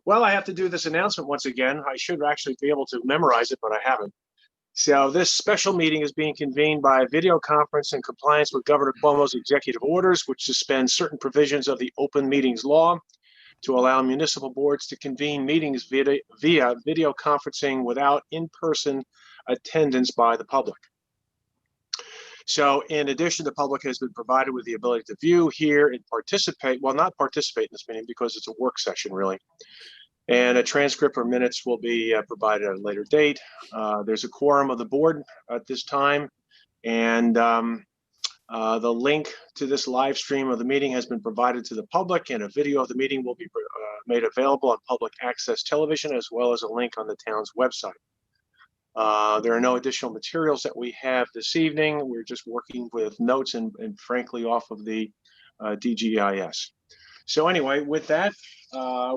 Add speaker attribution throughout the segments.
Speaker 1: Well, I have to do this announcement once again. I should actually be able to memorize it, but I haven't. So this special meeting is being convened by video conference in compliance with Governor Cuomo's executive orders, which suspend certain provisions of the open meetings law to allow municipal boards to convene meetings via video conferencing without in-person attendance by the public. So in addition, the public has been provided with the ability to view, hear, and participate, well, not participate in this meeting because it's a work session really. And a transcript or minutes will be provided at a later date. There's a quorum of the board at this time. And the link to this live stream of the meeting has been provided to the public, and a video of the meeting will be made available on public access television, as well as a link on the town's website. There are no additional materials that we have this evening. We're just working with notes and frankly off of the DGIS. So anyway, with that,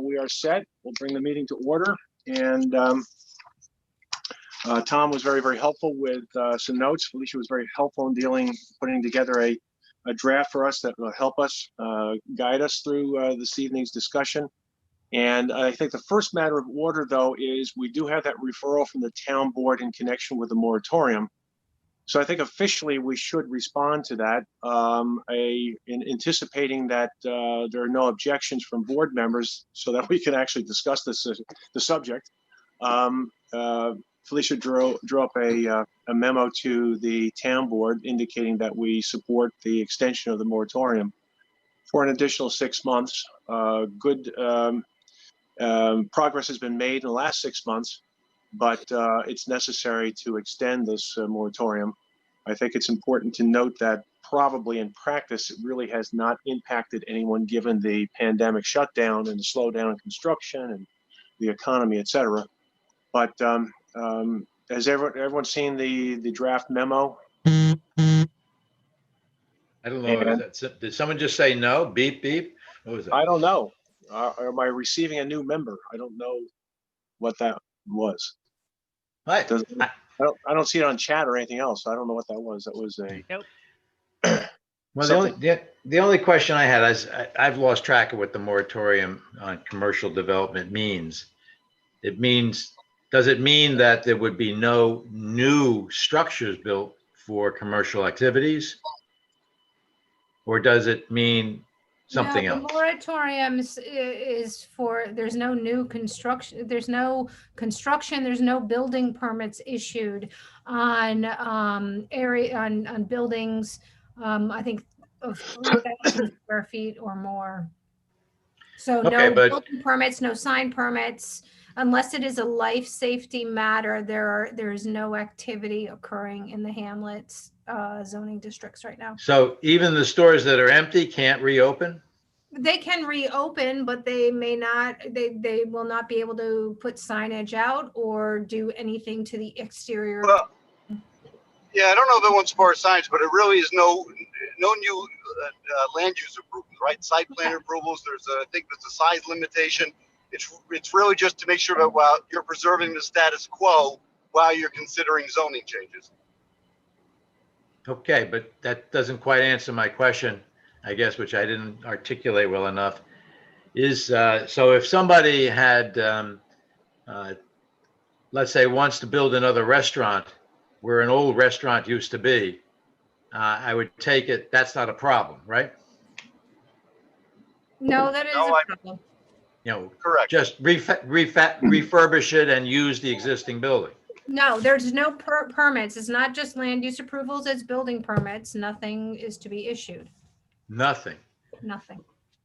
Speaker 1: we are set. We'll bring the meeting to order. And Tom was very, very helpful with some notes. Felicia was very helpful in putting together a draft for us that will help us guide us through this evening's discussion. And I think the first matter of order, though, is we do have that referral from the town board in connection with the moratorium. So I think officially we should respond to that, in anticipating that there are no objections from board members so that we can actually discuss this, the subject. Felicia drew up a memo to the town board indicating that we support the extension of the moratorium for an additional 6 months. Good progress has been made in the last 6 months, but it's necessary to extend this moratorium. I think it's important to note that probably in practice, it really has not impacted anyone given the pandemic shutdown and the slowdown in construction and the economy, et cetera. But has everyone seen the draft memo?
Speaker 2: I don't know. Did someone just say no? Beep, beep. What was that?
Speaker 1: I don't know. Am I receiving a new member? I don't know what that was.
Speaker 2: What?
Speaker 1: I don't see it on chat or anything else. I don't know what that was. That was a.
Speaker 3: Nope.
Speaker 2: Well, the only question I had is I've lost track of what the moratorium on commercial development means. Does it mean that there would be no new structures built for commercial activities? Or does it mean something else?
Speaker 3: The moratorium is for, there's no new construction, there's no building permits issued on on buildings, I think of 3,000 square feet or more. So
Speaker 2: Okay,
Speaker 3: no building permits, no sign permits, unless it is a life safety matter. There's no activity occurring in the hamlets zoning districts right now.
Speaker 2: So even the stores that are empty can't reopen?
Speaker 3: They can reopen, but they may not, they will not be able to put signage out or do anything to the exterior.
Speaker 4: Well, yeah, I don't know if it wants for signs, but it really is no new land use approvals, right? Site plan approvals. I think there's a size limitation. It's really just to make sure that while you're preserving the status quo while you're considering zoning changes.
Speaker 2: Okay, but that doesn't quite answer my question, I guess, which I didn't articulate well enough. So if somebody had, let's say, wants to build another restaurant where an old restaurant used to be, I would take it that's not a problem, right?
Speaker 3: No, that is a problem.
Speaker 2: You know,
Speaker 4: correct.
Speaker 2: Just refurbish it and use the existing building.
Speaker 3: No, there's no permits. It's not just land use approvals, it's building permits. Nothing is to be issued.
Speaker 2: Nothing.
Speaker 3: Nothing.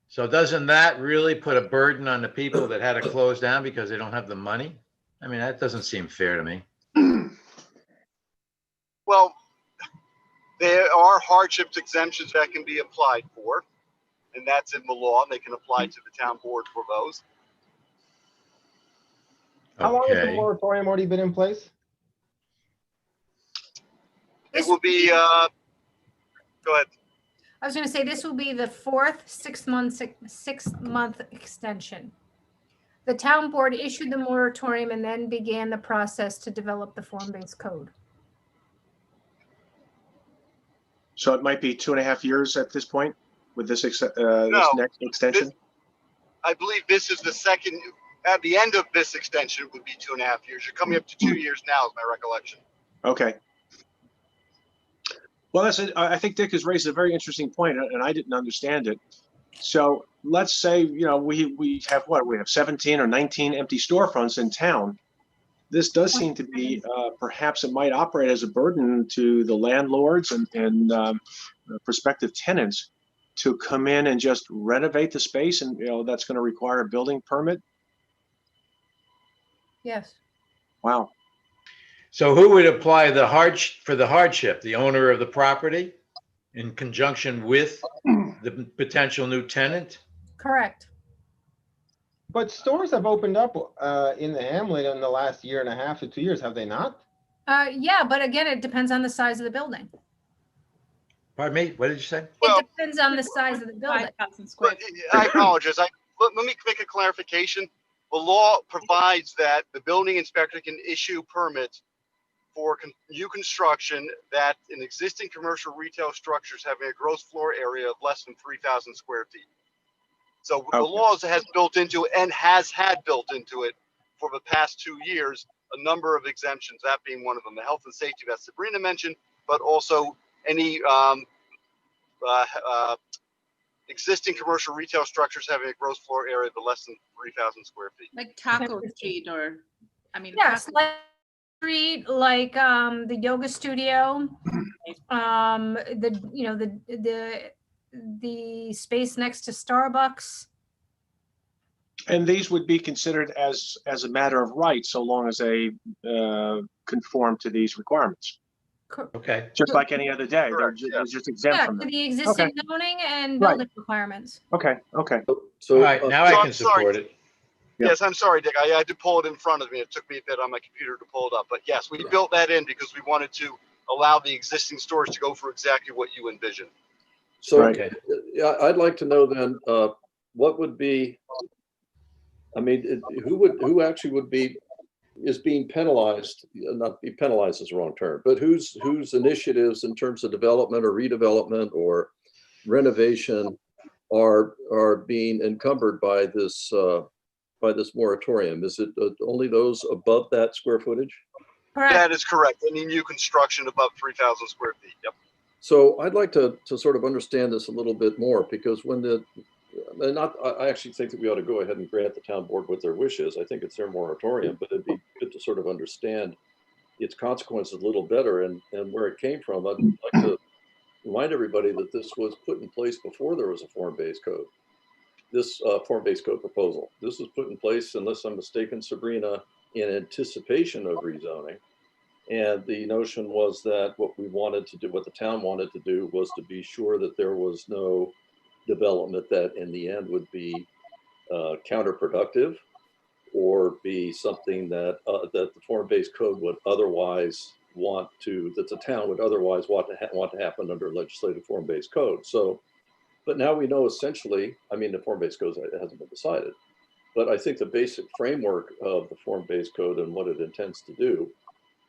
Speaker 2: So doesn't that really put a burden on the people that had to close down because they don't have the money? I mean, that doesn't seem fair to me.
Speaker 4: Well, there are hardships exemptions that can be applied for, and that's in the law. They can apply to the town board for those.
Speaker 5: How long has the moratorium already been in place?
Speaker 4: It will be, go ahead.
Speaker 3: I was going to say this will be the fourth 6 month extension. The town board issued the moratorium and then began the process to develop the form-based code.
Speaker 1: So it might be 2.5 years at this point with this,
Speaker 4: No,
Speaker 1: this next extension?
Speaker 4: I believe this is the second, at the end of this extension, it would be 2.5 years. You're coming up to 2 years now, is my recollection.
Speaker 1: Okay. Well, I think Dick has raised a very interesting point, and I didn't understand it. So let's say, we have 17 or 19 empty storefronts in town. This does seem to be, perhaps it might operate as a burden to the landlords and prospective tenants to come in and just renovate the space, and that's going to require a building permit.
Speaker 3: Yes.
Speaker 1: Wow.
Speaker 2: So who would apply the hardship? The owner of the property in conjunction with the potential new tenant?
Speaker 3: Correct.
Speaker 5: But stores have opened up in the hamlet in the last year and a half to 2 years, have they not?
Speaker 3: Yeah, but again, it depends on the size of the building.
Speaker 2: Pardon me, what did you say?
Speaker 4: Well,
Speaker 3: It depends on the size of the building.
Speaker 6: 5,000 square
Speaker 4: But
Speaker 6: feet.
Speaker 4: I apologize. Let me make a clarification. The law provides that the building inspector can issue permits for new construction that in existing commercial retail structures having a gross floor area of less than 3,000 square feet. So the
Speaker 1: Okay.
Speaker 4: laws has built into it and has had built into it for the past 2 years a number of exemptions, that being one of them, the health and safety that Sabrina mentioned, but also any existing commercial retail structures having a gross floor area of less than 3,000 square feet.
Speaker 6: Like Taco Street
Speaker 3: Yes, like street, like the yoga studio, the space next to Starbucks.
Speaker 1: And these would be considered as a matter of right, so long as they conform to these requirements.
Speaker 2: Okay,
Speaker 1: Just like any other day, they're
Speaker 4: Correct,
Speaker 1: they're just exempt
Speaker 3: Yeah,
Speaker 1: from
Speaker 3: to
Speaker 1: them.
Speaker 3: the existing zoning and
Speaker 1: Right.
Speaker 3: building requirements.
Speaker 1: Okay.
Speaker 2: all
Speaker 7: So,
Speaker 2: right, now I
Speaker 4: So
Speaker 2: can
Speaker 4: I'm sorry.
Speaker 2: support it.
Speaker 1: Yep.
Speaker 4: Yes, I'm sorry, Dick. I had to pull it in front of me. It took me a bit on my computer to pull it up. But yes, we built that in because we wanted to allow the existing stores to go for exactly what you envisioned.
Speaker 7: so
Speaker 1: Right.
Speaker 2: Okay.
Speaker 7: yeah, I'd like to know then, what would be, I mean, who actually would be, is being penalized, not be penalized is the wrong term, but whose initiatives in terms of development or redevelopment or renovation are being encumbered by this moratorium? Is it only those above that square footage?
Speaker 3: Correct.
Speaker 4: That is correct. Any new construction above 3,000 square feet. Yep.
Speaker 7: So I'd like to sort of understand this a little bit more, because I actually think that we ought to go ahead and grant the town board what their wish is. I think it's their moratorium, but it'd be good to sort of understand its consequences a little better and where it came from. I'd like to remind everybody that this was put in place before there was a form-based code. This form-based code proposal. This was put in place, unless I'm mistaken, Sabrina, in anticipation of rezoning. And the notion was that what the town wanted to do was to be sure that there was no development that in the end would be counterproductive or be something that the form-based code would otherwise that the town would otherwise want to happen under legislative form-based code. So, but now we know essentially, I mean, the form-based code hasn't been decided, but I think the basic framework of the form-based code and what it intends to do,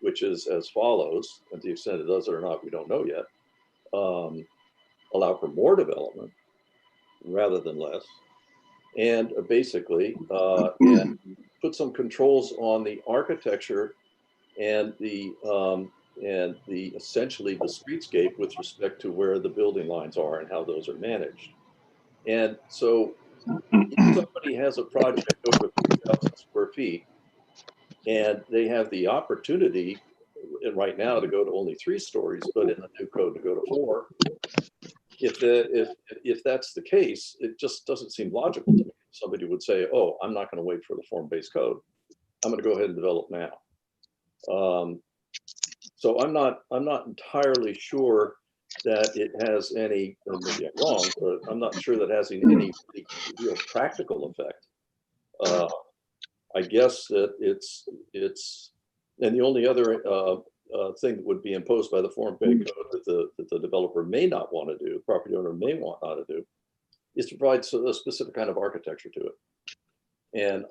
Speaker 7: which is as follows, and to the extent it does it or not, we don't know yet, allow for more development rather than less, and basically and put some controls on the architecture and the essentially the streetscape with respect to where the building lines are and how those are managed. And so if somebody has a project over 3,000 square feet and they have the opportunity right now to go to only 3 stories, but in the new code to go to 4, if that's the case, it just doesn't seem logical to me. Somebody would say, oh, I'm not going to wait for the form-based code. I'm going to go ahead and develop now. So I'm not entirely sure that it has any, maybe I'm wrong, but I'm not sure that it has any real practical effect. I guess that it's, and the only other thing that would be imposed by the form-based code that the developer may not want to do, property owner may want not to do, is to provide a specific kind of architecture to it. And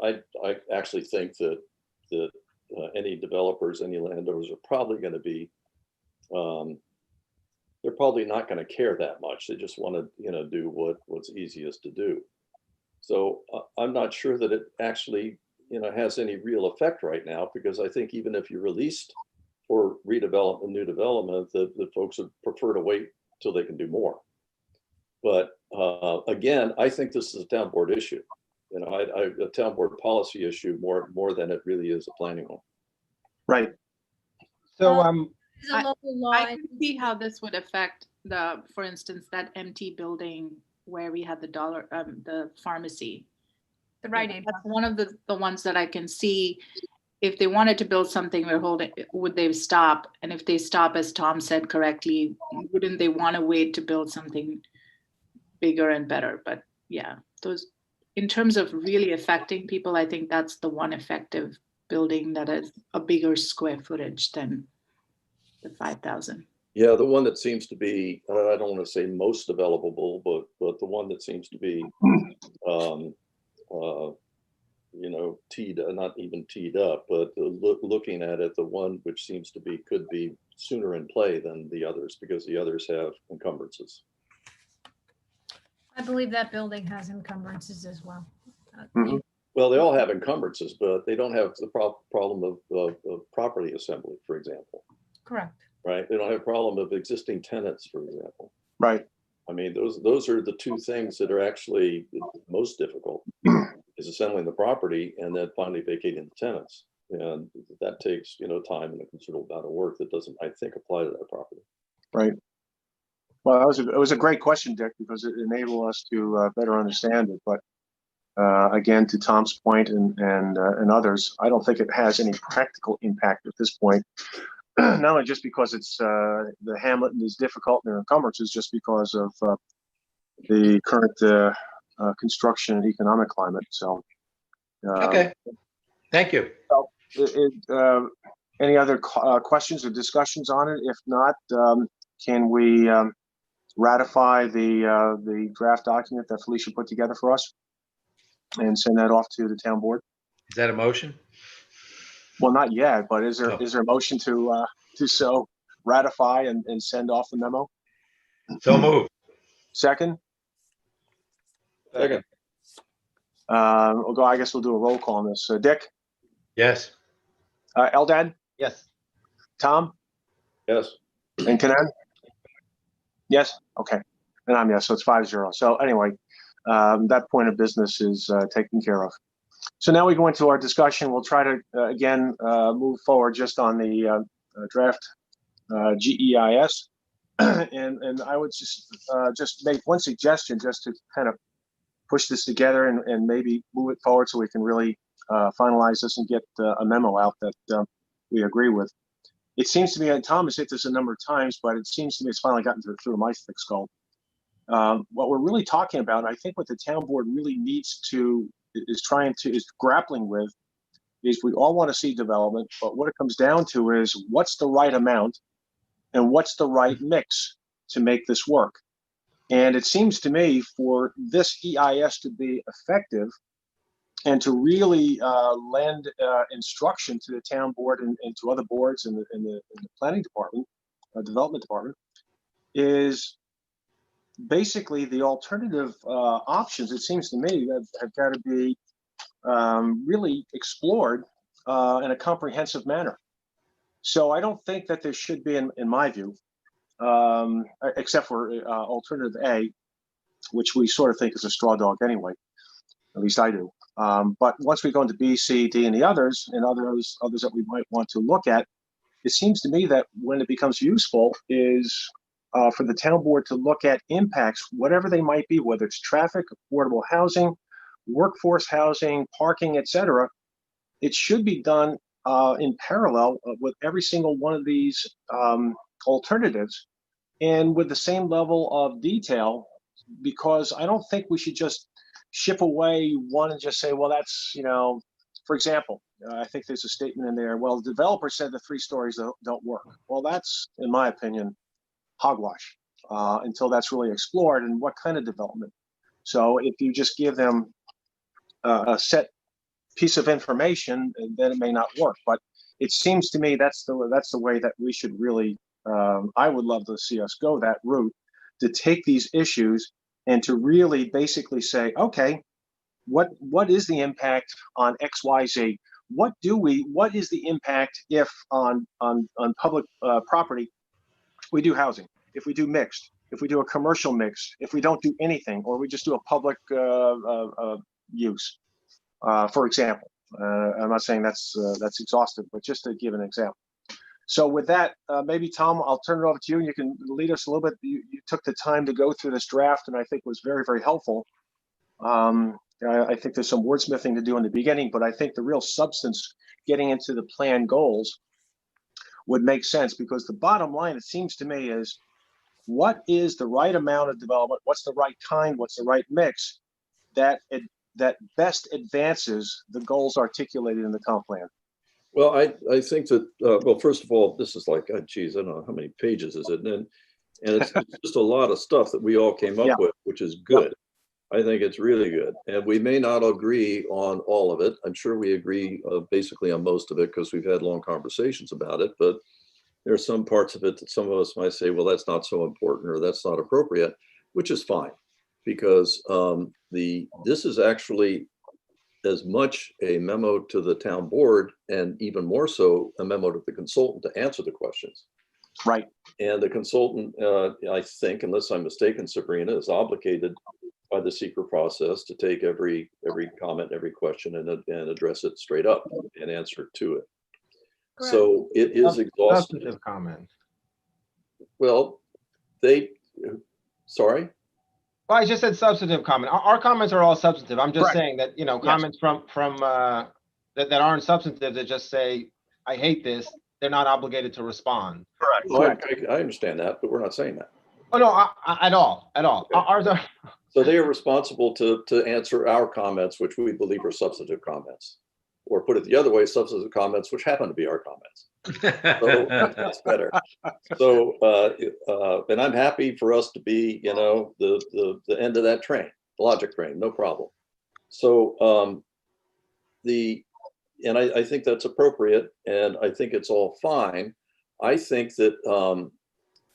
Speaker 7: I actually think that any developers, any landowners are probably going to be, they're probably not going to care that much. They just want to, do what's easiest to do. So I'm not sure that it actually has any real effect right now, because I think even if you released for redevelopment, new development, the folks would prefer to wait till they can do more. But again, I think this is a town board issue. A town board policy issue more than it really is a planning one.
Speaker 1: Right.
Speaker 5: So,
Speaker 3: It's a local law.
Speaker 6: I can see how this would affect for instance, that empty building where we had the pharmacy.
Speaker 3: The Rite Aid.
Speaker 6: That's one of the ones that I can see. If they wanted to build something, would they stop? And if they stop, as Tom said correctly, wouldn't they want to wait to build something bigger and better? But yeah, those, in terms of really affecting people, I think that's the one effective building that has a bigger square footage than the 5,000.
Speaker 7: Yeah, the one that seems to be, I don't want to say most developable, but the one that seems to be, not even teed up, but looking at it, the one which seems to be, could be sooner in play than the others, because the others have encumbrances.
Speaker 3: I believe that building has encumbrances as well.
Speaker 1: Mhm.
Speaker 7: Well, they all have encumbrances, but they don't have the problem of property assembly, for example,
Speaker 3: Correct.
Speaker 7: right? They don't have a problem of existing tenants, for example.
Speaker 1: Right.
Speaker 7: I mean, those are the two things that are actually most difficult, is assembling the property and then finally vacating the tenants. And that takes, time and a considerable amount of work that doesn't, I think, apply to that property.
Speaker 1: Right. Well, it was a great question, Dick, because it enabled us to better understand it. But again, to Tom's point and others, I don't think it has any practical impact at this point. Not only just because it's the hamlet is difficult and there are encumbrances, just because of the current construction and economic climate. So,
Speaker 2: Okay, thank you.
Speaker 1: Any other questions or discussions on it? If not, can we ratify the draft document that Felicia put together for us and send that off to the town board?
Speaker 2: Is that a motion?
Speaker 1: Well, not yet, but is there
Speaker 2: No.
Speaker 1: is there a motion to so ratify and send off the memo?
Speaker 2: So move.
Speaker 1: Second,
Speaker 7: Second.
Speaker 1: we'll go. I guess we'll do a roll call on this. Dick,
Speaker 2: Yes.
Speaker 1: Eldad,
Speaker 5: yes.
Speaker 1: Tom,
Speaker 7: Yes.
Speaker 1: and Kanan? Yes. Okay. And I'm yes. So it's 5-0. So anyway, that point of business is taken care of. So now we go into our discussion. We'll try to again move forward just on the draft GEIS, and I would just make one suggestion just to kind of push this together and maybe move it forward so we can really finalize this and get a memo out that we agree with. It seems to me, and Tom has hit this a number of times, but it seems to me it's finally gotten through my thick skull. What we're really talking about, and I think what the town board really needs to is grappling with, is we all want to see development, but what it comes down to is what's the right amount and what's the right mix to make this work. And it seems to me for this EIS to be effective and to really lend instruction to the town board and to other boards in the planning department, development department, is basically the alternative options, it seems to me, have got to be really explored in a comprehensive manner. So I don't think that there should be, in my view, except for alternative A, which we sort of think is a straw dog anyway, at least I do. But once we go into B, C, D, and the others, and others that we might want to look at, it seems to me that when it becomes useful is for the town board to look at impacts, whatever they might be, whether it's traffic, affordable housing, workforce housing, parking, etc. It should be done in parallel with every single one of these alternatives and with the same level of detail, because I don't think we should just ship away one and just say, well, that's, for example, I think there's a statement in there, well, the developer said the 3 stories don't work. Well, that's, in my opinion, hogwash until that's really explored and what kind of development. So if you just give them a set piece of information, then it may not work. But it seems to me that's the way that we should really, I would love to see us go that route, to take these issues and to really basically say, okay, what is the impact on X, Y, Z? What is the impact if on public property we do housing, if we do mixed, if we do a commercial mix, if we don't do anything, or we just do a public use, for example. I'm not saying that's exhaustive, but just to give an example. So with that, maybe Tom, I'll turn it over to you, and you can lead us a little bit. You took the time to go through this draft, and I think was very, very helpful. I think there's some wordsmithing to do in the beginning, but I think the real substance, getting into the plan goals, would make sense, because the bottom line, it seems to me, is what is the right amount of development? What's the right kind? What's the right mix that best advances the goals articulated in the comp plan?
Speaker 7: Well, I think that, well, first of all, this is like, geez, I don't know how many pages is it? And it's just a lot of stuff that we all came up with, which is good. I think it's really good. And we may not agree on all of it. I'm sure we agree basically on most of it, because we've had long conversations about it. But there are some parts of it that some of us might say, well, that's not so important, or that's not appropriate, which is fine, because this is actually as much a memo to the town board, and even more so a memo to the consultant to answer the questions.
Speaker 1: Right.
Speaker 7: And the consultant, I think, unless I'm mistaken, Sabrina, is obligated by the secret process to take every comment, every question, and address it straight up and answer to it.
Speaker 3: Correct.
Speaker 7: So it is exhaustive.
Speaker 5: Substantive comment.
Speaker 7: Well, sorry?
Speaker 5: Well, I just said substantive comment. Our comments are all substantive. I'm just
Speaker 1: Correct.
Speaker 5: saying that, comments from that aren't substantive, that just say, I hate this, they're not obligated to respond.
Speaker 1: Correct.
Speaker 7: Well, I understand that, but we're not saying that.
Speaker 5: Oh, no, at all.
Speaker 7: Okay.
Speaker 5: Ours are,
Speaker 7: So they are responsible to answer our comments, which we believe are substantive comments. Or put it the other way, substantive comments, which happen to be our comments. So that's better. So, and I'm happy for us to be, the end of that train, the logic train, no problem. So and I think that's appropriate, and I think it's all fine. I think that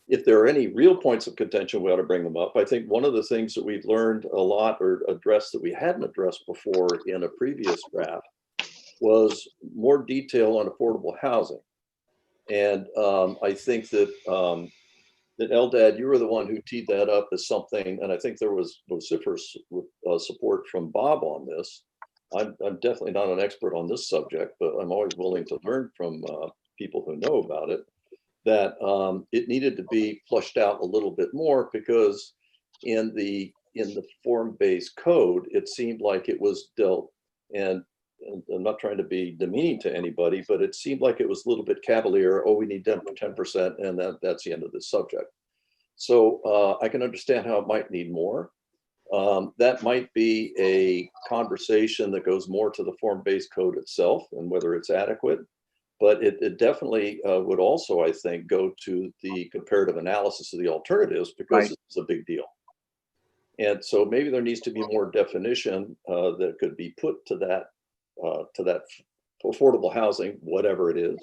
Speaker 7: if there are any real points of contention, we ought to bring them up. I think one of the things that we've learned a lot, or addressed, that we hadn't addressed before in a previous draft, was more detail on affordable housing. And I think that Eldad, you were the one who teed that up as something, and I think there was vociferous support from Bob on this. I'm definitely not an expert on this subject, but I'm always willing to learn from people who know about it, that it needed to be flushed out a little bit more, because in the form-based code, it seemed like it was dealt, and I'm not trying to be demeaning to anybody, but it seemed like it was a little bit cavalier. Oh, we need 10%, and that's the end of this subject. So I can understand how it might need more. That might be a conversation that goes more to the form-based code itself and whether it's adequate. But it definitely would also, I think, go to the comparative analysis of the alternatives, because it's a big deal. And so maybe there needs to be more definition that could be put to that affordable housing, whatever it is,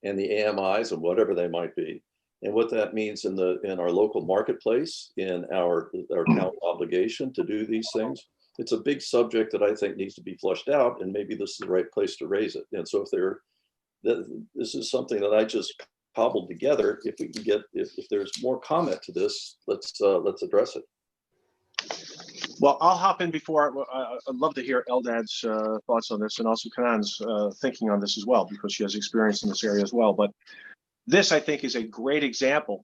Speaker 7: and the AMIs and whatever they might be, and what that means in our local marketplace, in our town obligation to do these things. It's a big subject that I think needs to be flushed out, and maybe this is the right place to raise it. And so this is something that I just cobbled together. If we can get, if there's more comment to this, let's address it.
Speaker 1: Well, I'll hop in before. I'd love to hear Eldad's thoughts on this, and also Kanan's thinking on this as well, because she has experience in this area as well. But this, I think, is a great example,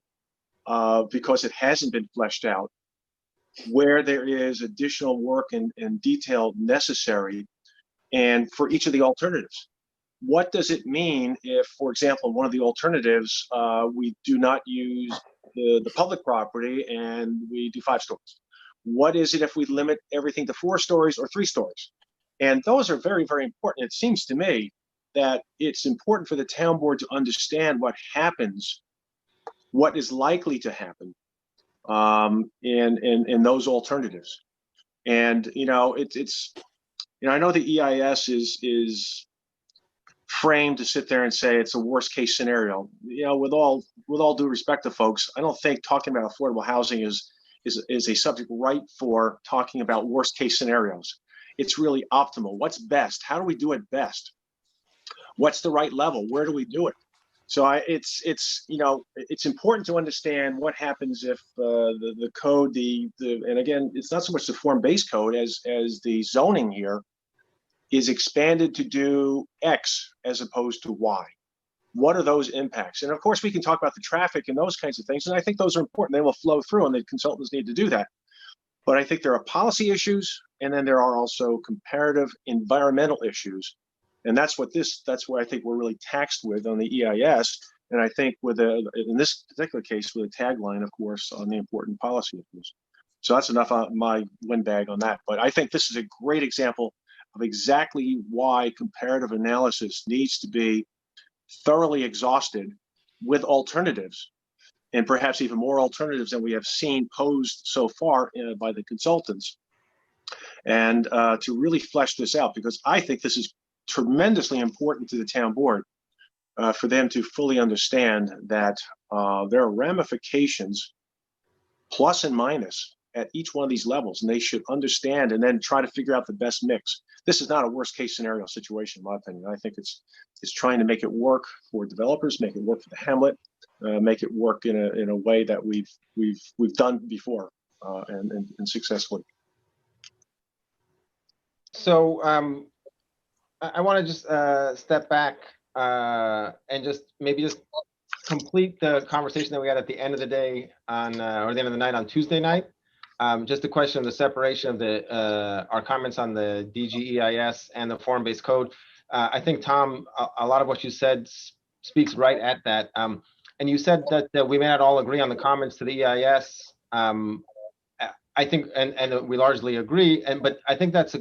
Speaker 1: because it hasn't been fleshed out, where there is additional work and detail necessary, and for each of the alternatives. What does it mean if, for example, one of the alternatives, we do not use the public property and we do 5 stories? What is it if we limit everything to 4 stories or 3 stories? And those are very, very important. It seems to me that it's important for the town board to understand what happens, what is likely to happen in those alternatives. And, I know the EIS is framed to sit there and say it's a worst case scenario. With all due respect to folks, I don't think talking about affordable housing is a subject right for talking about worst case scenarios. it's really optimal. What's best? How do we do it best? What's the right level? Where do we do it? So it's you know, it's important to understand what happens if the code, and again, it's not so much the form-based code as the zoning here is expanded to do X as opposed to Y. What are those impacts? And of course, we can talk about the traffic and those kinds of things, and I think those are important. They will flow through, and the consultants need to do that. But I think there are policy issues, and then there are also comparative environmental issues. And that's what I think we're really taxed with on the EIS. And I think in this particular case, with a tagline, of course, on the important policy issues. So that's enough on my windbag on that. But I think this is a great example of exactly why comparative analysis needs to be thoroughly exhausted with alternatives, and perhaps even more alternatives than we have seen posed so far by the consultants. And to really flesh this out, because I think this is tremendously important to the town board for them to fully understand that there are ramifications, plus and minus, at each one of these levels, and they should understand and then try to figure out the best mix. This is not a worst case scenario situation, in my opinion. I think it's trying to make it work for developers, make it work for the hamlet, make it work in a way that we've done before and successfully.
Speaker 5: So I want to just step back and just complete the conversation that we had at the end of the day on, or the end of the night on Tuesday night. Just a question of the separation of our comments on the DGEIS and the form-based code. I think, Tom, a lot of what you said speaks right at that. And you said that we may not all agree on the comments to the EIS. I think, and we largely agree, but I think that's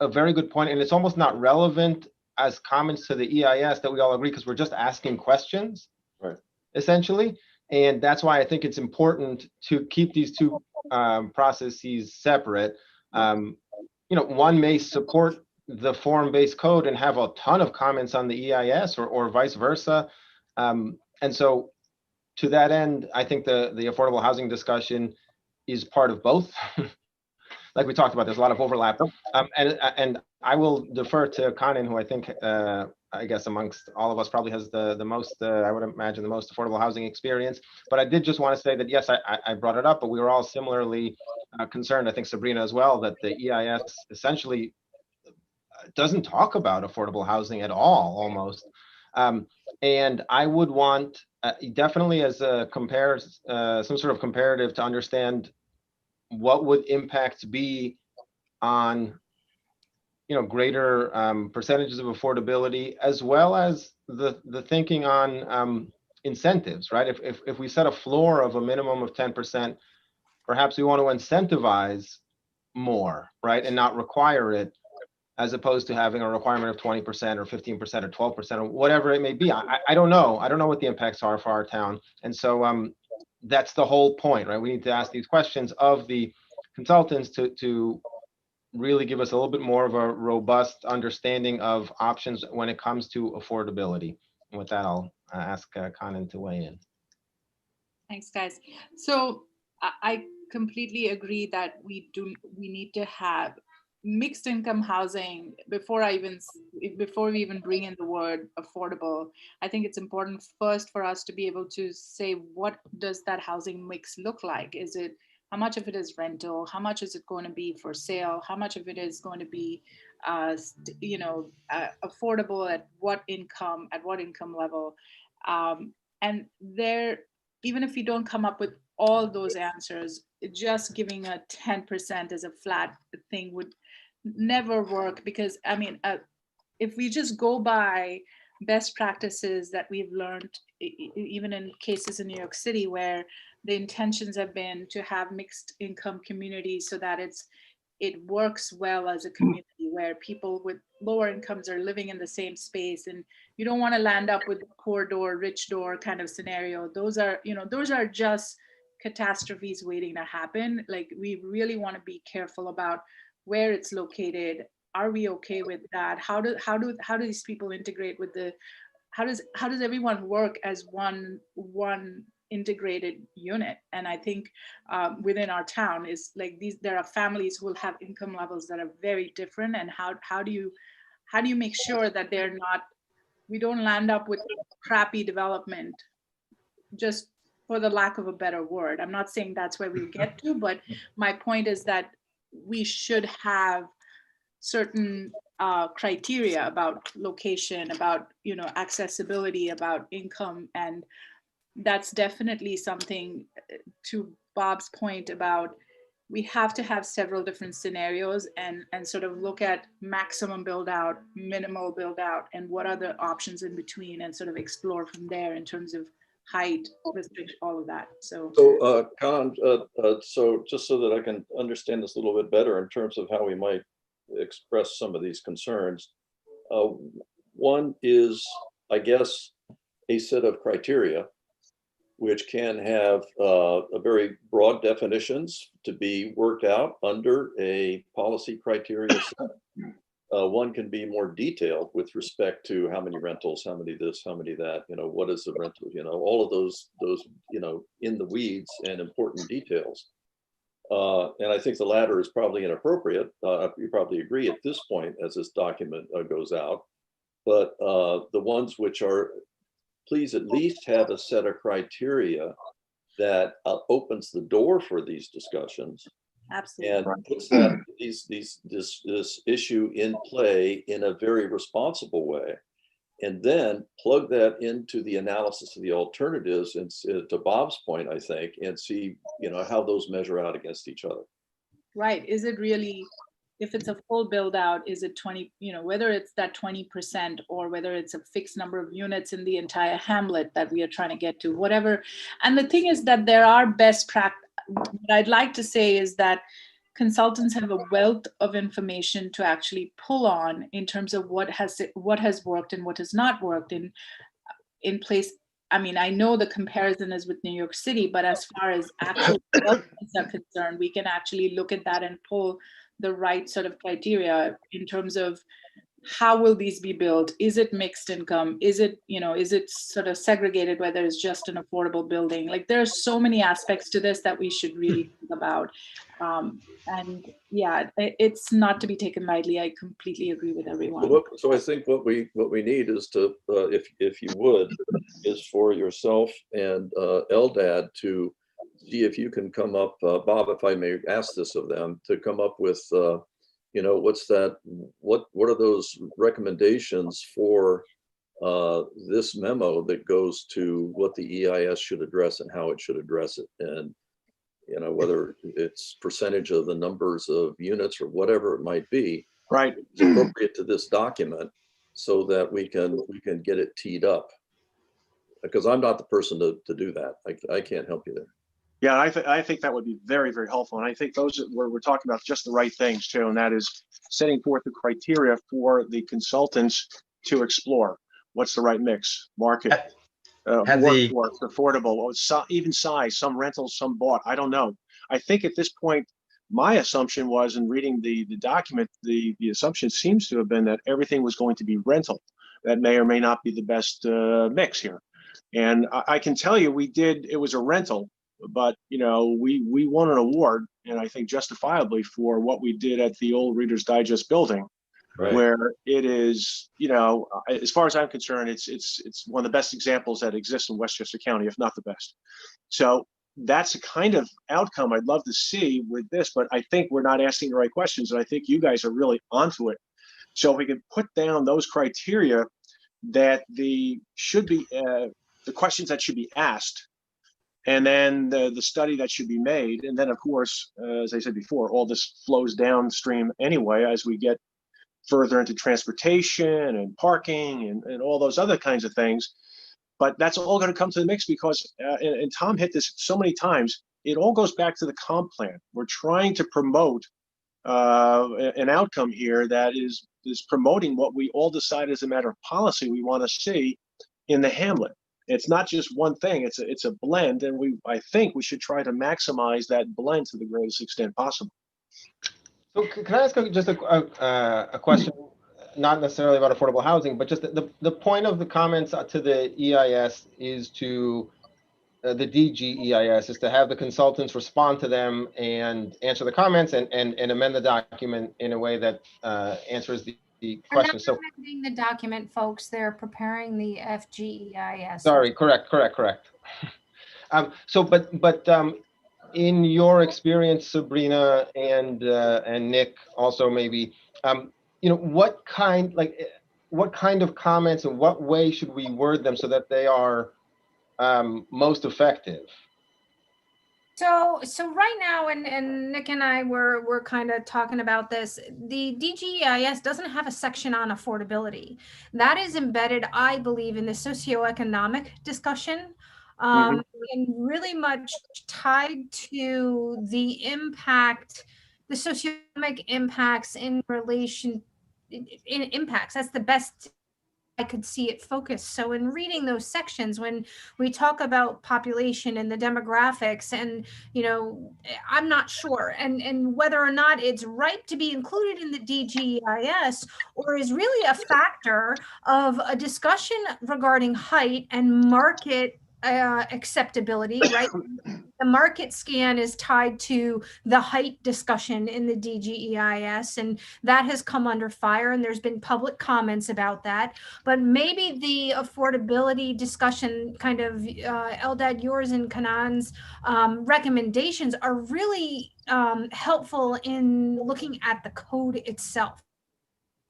Speaker 5: a very good point, and it's almost not relevant as comments to the EIS that we all agree, because we're just asking questions,
Speaker 7: right,
Speaker 5: essentially. And that's why I think it's important to keep these two processes separate. One may support the form-based code and have a ton of comments on the EIS, or vice versa. And so to that end, I think the affordable housing discussion is part of both. Like we talked about, there's a lot of overlap. And I will defer to Conan, who I think, I guess amongst all of us probably has the most, I would imagine, the most affordable housing experience. But I did just want to say that, yes, I brought it up, but we were all similarly concerned, I think Sabrina as well, that the EIS essentially doesn't talk about affordable housing at all, almost. And I would want definitely as a some sort of comparative to understand what would impacts be on greater percentages of affordability, as well as the thinking on incentives, right? If we set a floor of a minimum of 10%, perhaps we want to incentivize more, right, and not require it, as opposed to having a requirement of 20% or 15% or 12% or whatever it may be. I don't know. I don't know what the impacts are for our town. And so that's the whole point, right? We need to ask these questions of the consultants to really give us a little bit more of a robust understanding of options when it comes to affordability. And with that, I'll ask Conan to weigh in.
Speaker 6: Thanks, guys. So I completely agree that we need to have mixed income housing before we even bring in the word affordable. I think it's important first for us to be able to say, what does that housing mix look like? How much of it is rental? How much is it going to be for sale? How much of it is going to be affordable at what income level? And there, even if you don't come up with all those answers, just giving a 10% as a flat thing would never work, because if we just go by best practices that we've learned, even in cases in New York City, where the intentions have been to have mixed income communities so that it works well as a community where people with lower incomes are living in the same space, and you don't want to land up with poor door, rich door kind of scenario. Those are just catastrophes waiting to happen. Like, we really want to be careful about where it's located. Are we okay with that? How do these people integrate with how does everyone work as one integrated unit. And I think within our town is like there are families who will have income levels that are very different. And how do you make sure that we don't land up with crappy development just for the lack of a better word. I'm not saying that's where we get to, but my point is that we should have certain criteria about location, about, accessibility, about income. And that's definitely something, to Bob's point about, we have to have several different scenarios and sort of look at maximum build out, minimal build out, and what are the options in between, and sort of explore from there in terms of height, restriction, all of that. So
Speaker 7: Khan, so just so that I can understand this a little bit better in terms of how we might express some of these concerns. One is, I guess, a set of criteria which can have a very broad definitions to be worked out under a policy criteria set. One can be more detailed with respect to how many rentals, how many this, how many that, what is the rental, all of those, in the weeds and important details. And I think the latter is probably inappropriate. You probably agree at this point as this document goes out. But the ones which are, please at least have a set of criteria that opens the door for these discussions.
Speaker 6: Absolutely.
Speaker 7: And puts that this issue in play in a very responsible way, and then plug that into the analysis of the alternatives, and to Bob's point, I think, and see how those measure out against each other.
Speaker 6: Right. Is it really, if it's a full build out, is it 20, whether it's that 20% or whether it's a fixed number of units in the entire hamlet that we are trying to get to, whatever. And the thing is that there are best practice. What I'd like to say is that consultants have a wealth of information to actually pull on in terms of what has worked and what has not worked in place. I mean, I know the comparison is with New York City, but as far as actual developments are concerned, we can actually look at that and pull the right sort of criteria in terms of how will these be built? Is it mixed income? Is it, is it sort of segregated, whether it's just an affordable building? Like there are so many aspects to this that we should really think about. And yeah, it's not to be taken lightly. I completely agree with everyone.
Speaker 7: So I think what we need is to, if you would, is for yourself and Eldad to see if you can come up, Bob, if I may ask this of them, to come up with, what's that? What are those recommendations for this memo that goes to what the EIS should address and how it should address it, and whether it's percentage of the numbers of units or whatever it might be,
Speaker 1: Right.
Speaker 7: It's appropriate to this document, so that we can get it teed up. Because I'm not the person to do that. I can't help you there.
Speaker 1: Yeah, I think that would be very, very helpful. And I think those we're talking about just the right things too. And that is setting forth the criteria for the consultants to explore. What's the right mix? Market, workforce, affordable, or even size, some rentals, some bought. I don't know. I think at this point, my assumption was, in reading the document, the assumption seems to have been that everything was going to be rental. That may or may not be the best mix here. And I can tell you, it was a rental. But we won an award, and I think justifiably, for what we did at the old Reader's Digest building,
Speaker 2: Right.
Speaker 1: where it is, as far as I'm concerned, it's one of the best examples that exists in Westchester County, if not the best. So that's the kind of outcome I'd love to see with this, but I think we're not asking the right questions, and I think you guys are really onto it. So if we can put down those criteria that should be the questions that should be asked, and then the study that should be made. And then, of course, as I said before, all this flows downstream anyway as we get further into transportation and parking and all those other kinds of things. But that's all going to come to the mix because, and Tom hit this so many times, it all goes back to the comp plan. We're trying to promote an outcome here that is promoting what we all decide as a matter of policy we want to see in the hamlet. It's not just one thing, it's a blend, and I think we should try to maximize that blend to the greatest extent possible.
Speaker 5: So can I ask just a question, not necessarily about affordable housing, but just the point of the comments to the EIS is to the DGEIS is to have the consultants respond to them and answer the comments and amend the document in a way that answers the
Speaker 3: They're not
Speaker 5: question. So,
Speaker 3: amending the document, folks. They're preparing the FGEIS.
Speaker 5: sorry, correct. In your experience, Sabrina and Nick, also maybe, what kind of comments and what way should we word them so that they are most effective?
Speaker 3: So right now, and Nick and I were kind of talking about this. The DGEIS doesn't have a section on affordability. That is embedded, I believe, in the socioeconomic discussion, and really much tied to the impact, the socioeconomic impacts in relation in impacts. That's the best I could see it focused. So in reading those sections, when we talk about population and the demographics, and I'm not sure, and whether or not it's ripe to be included in the DGEIS, or is really a factor of a discussion regarding height and market acceptability, right? The market scan is tied to the height discussion in the DGEIS, and that has come under fire, and there's been public comments about that. But maybe the affordability discussion, kind of Eldad, yours and Kanan's recommendations are really helpful in looking at the code itself.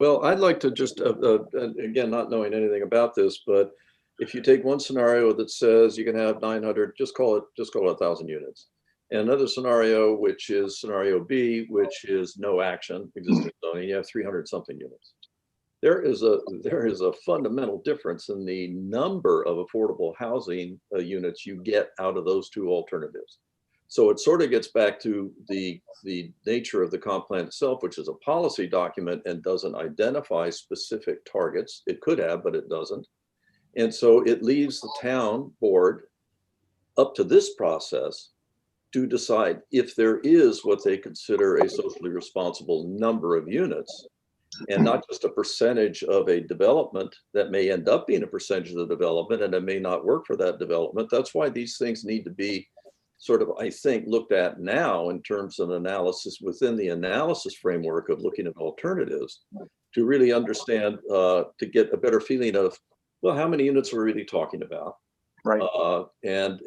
Speaker 7: Well, I'd like to just, again, not knowing anything about this, but if you take one scenario that says you can have 900, just call it 1,000 units. And another scenario, which is scenario B, which is no action, existing zoning, you have 300 something units. There is a fundamental difference in the number of affordable housing units you get out of those two alternatives. So it sort of gets back to the nature of the comp plan itself, which is a policy document and doesn't identify specific targets. It could have, but it doesn't. And so it leaves the town board up to this process to decide if there is what they consider a socially responsible number of units, and not just a percentage of a development that may end up being a percentage of the development and it may not work for that development. That's why these things need to be sort of, I think, looked at now in terms of analysis within the analysis framework of looking at alternatives to really understand, to get a better feeling of, well, how many units are we really talking about?
Speaker 1: Right.
Speaker 7: And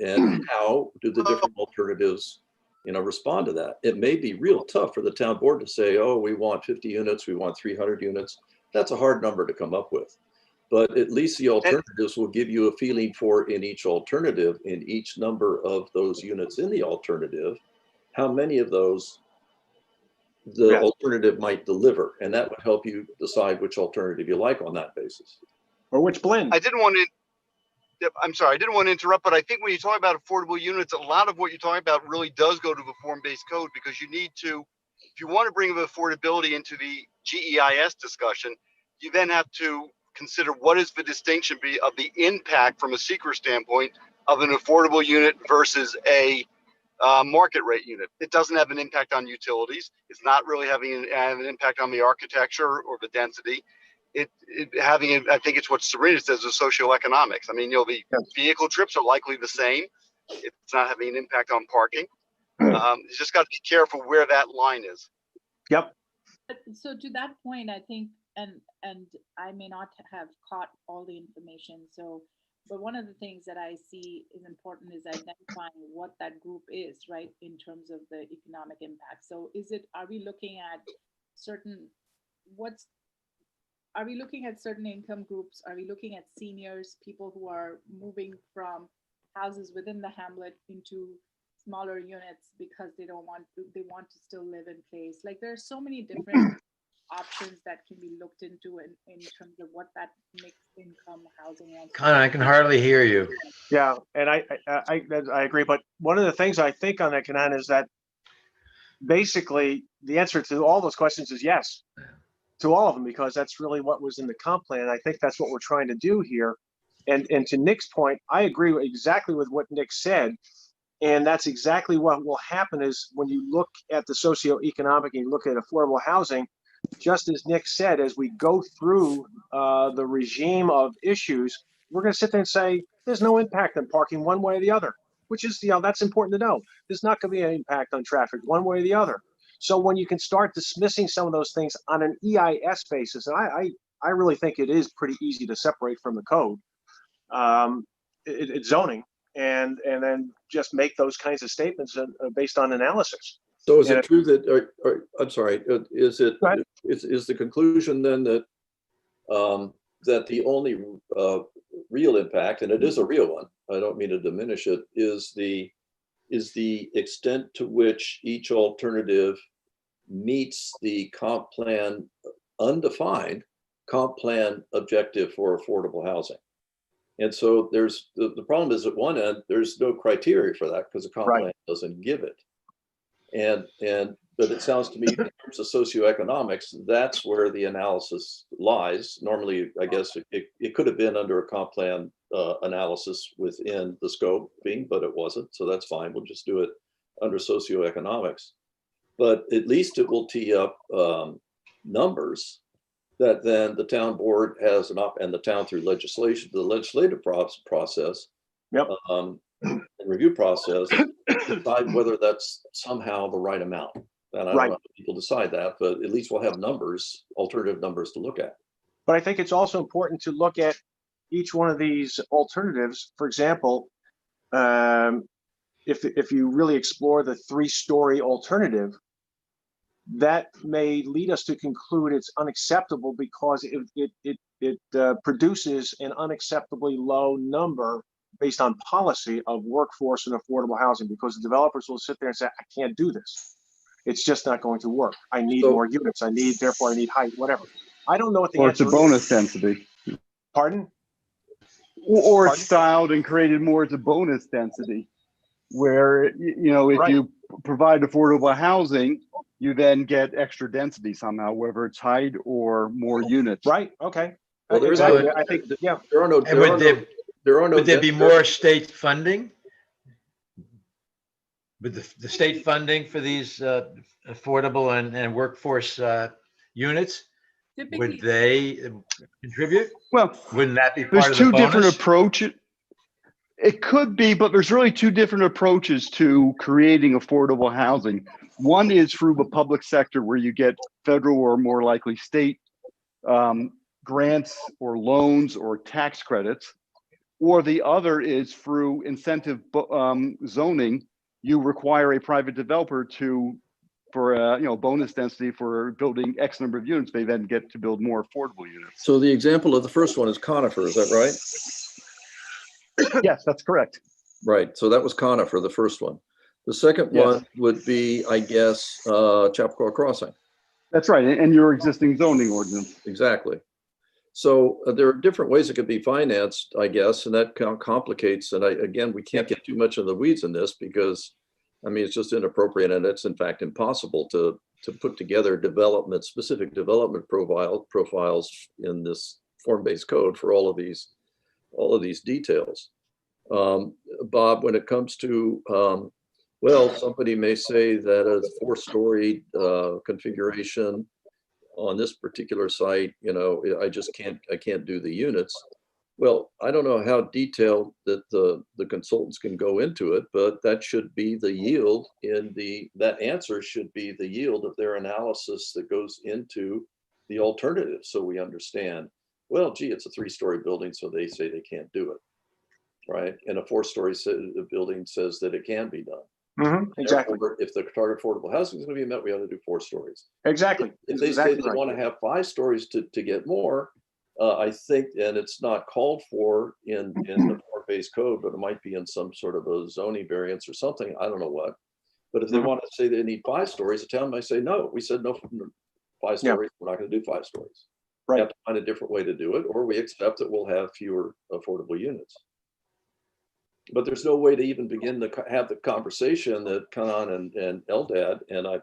Speaker 7: how do the different alternatives, respond to that? It may be real tough for the town board to say, oh, we want 50 units, we want 300 units. That's a hard number to come up with. But at least the alternatives will give you a feeling for, in each alternative, in each number of those units in the alternative, how many of those the alternative might deliver. And that would help you decide which alternative you like on that basis.
Speaker 1: Or which blend.
Speaker 4: I didn't want to interrupt, but I think when you talk about affordable units, a lot of what you're talking about really does go to the form-based code, because you need to, if you want to bring affordability into the GEIS discussion, you then have to consider what is the distinction of the impact from a seeker standpoint of an affordable unit versus a market rate unit. It doesn't have an impact on utilities. It's not really having an impact on the architecture or the density. I think it's what Sabrina says, the socioeconomics. I mean, the vehicle trips are likely the same. It's not having an impact on parking. You just got to be careful where that line is.
Speaker 1: Yep.
Speaker 6: So to that point, I think, and I may not have caught all the information. But one of the things that I see is important is identifying what that group is, right, in terms of the economic impact. So are we looking at certain income groups? Are we looking at seniors, people who are moving from houses within the hamlet into smaller units because they want to still live in place? Like, there are so many different options that can be looked into in terms of what that mixed income housing.
Speaker 2: I can hardly hear you.
Speaker 1: Yeah, and I agree. But one of the things I think on that, Kanan, is that basically the answer to all those questions is yes, to all of them, because that's really what was in the comp plan. I think that's what we're trying to do here. And to Nick's point, I agree exactly with what Nick said. And that's exactly what will happen is when you look at the socioeconomic and you look at affordable housing, just as Nick said, as we go through the regime of issues, we're going to sit there and say, there's no impact on parking one way or the other. which is, that's important to know. There's not going to be an impact on traffic one way or the other. So when you can start dismissing some of those things on an EIS basis, and I really think it is pretty easy to separate from the code, it's zoning, and then just make those kinds of statements based on analysis.
Speaker 7: So is
Speaker 1: And
Speaker 7: it true that, I'm sorry, is the conclusion then that that the only real impact, and it is a real one, I don't mean to diminish it, is the extent to which each alternative meets the comp plan, undefined comp plan objective for affordable housing? And so there's the problem is, at one end, there's no criteria for that because the comp plan doesn't give it. But it sounds to me, in terms of socioeconomics, that's where the analysis lies. Normally, I guess it could have been under a comp plan analysis within the scoping, but it wasn't. So that's fine. We'll just do it under socioeconomics. But at least it will tee up numbers that then the town board has and the town through legislation, the legislative process, and review process, decide whether that's somehow the right amount. And I don't know if people decide that, but at least we'll have numbers, alternative numbers to look at.
Speaker 1: But I think it's also important to look at each one of these alternatives. For example, if you really explore the 3-story alternative, that may lead us to conclude it's unacceptable because it produces an unacceptably low number based on policy of workforce and affordable housing, because the developers will sit there and say, I can't do this. It's just not going to work. I need more units. Therefore I need height, whatever. I don't know what the answer is.
Speaker 8: Or it's a bonus density.
Speaker 1: Pardon?
Speaker 8: Or it's styled and created more as a bonus density, where, if you provide affordable housing, you then get extra density somehow, whether it's height or more units.
Speaker 1: Right. Okay.
Speaker 7: Well, there
Speaker 1: exactly. I think, yeah.
Speaker 2: Would there be more state funding? With the state funding for these affordable and workforce units, would they contribute?
Speaker 8: Well,
Speaker 2: wouldn't that be part
Speaker 8: there's
Speaker 2: of the
Speaker 8: two
Speaker 2: bonus?
Speaker 8: different approaches. It could be, but there's really two different approaches to creating affordable housing. One is through the public sector, where you get federal or more likely state grants or loans or tax credits, or the other is through incentive zoning. You require a private developer for bonus density for building X number of units. They then get to build more affordable units.
Speaker 7: So the example of the first one is Conifer, is that right?
Speaker 8: Yes, that's correct.
Speaker 7: Right. So that was Conifer, the first one. The second one would be, I guess, Chappaqua Crossing.
Speaker 8: That's right, and your existing zoning ordinance.
Speaker 7: Exactly. So there are different ways it could be financed, I guess, and that complicates. And again, we can't get too much in the weeds in this because, it's just inappropriate, and it's in fact impossible to put together specific development profiles in this form-based code for all of these details. Bob, when it comes to somebody may say that a 4-story configuration on this particular site, I can't do the units. Well, I don't know how detailed that the consultants can go into it, but that should be the yield that answer should be the yield of their analysis that goes into the alternative. So we understand, well, gee, it's a 3-story building, so they say they can't do it, right? And a 4-story building says that it can be done.
Speaker 1: Exactly.
Speaker 7: Therefore, if the target affordable housing is going to be met, we ought to do 4 stories.
Speaker 1: Exactly.
Speaker 7: If they say they want to have 5 stories to get more, I think, and it's not called for in the form-based code, but it might be in some sort of a zoning variance or something. I don't know what. But if they want to say they need 5 stories, the town might say, no, we said no 5 stories. We're not going to do 5 stories. We have to find a different way to do it, or we accept that we'll have fewer affordable units. But there's no way to even begin to have the conversation that Con and Eldad, and I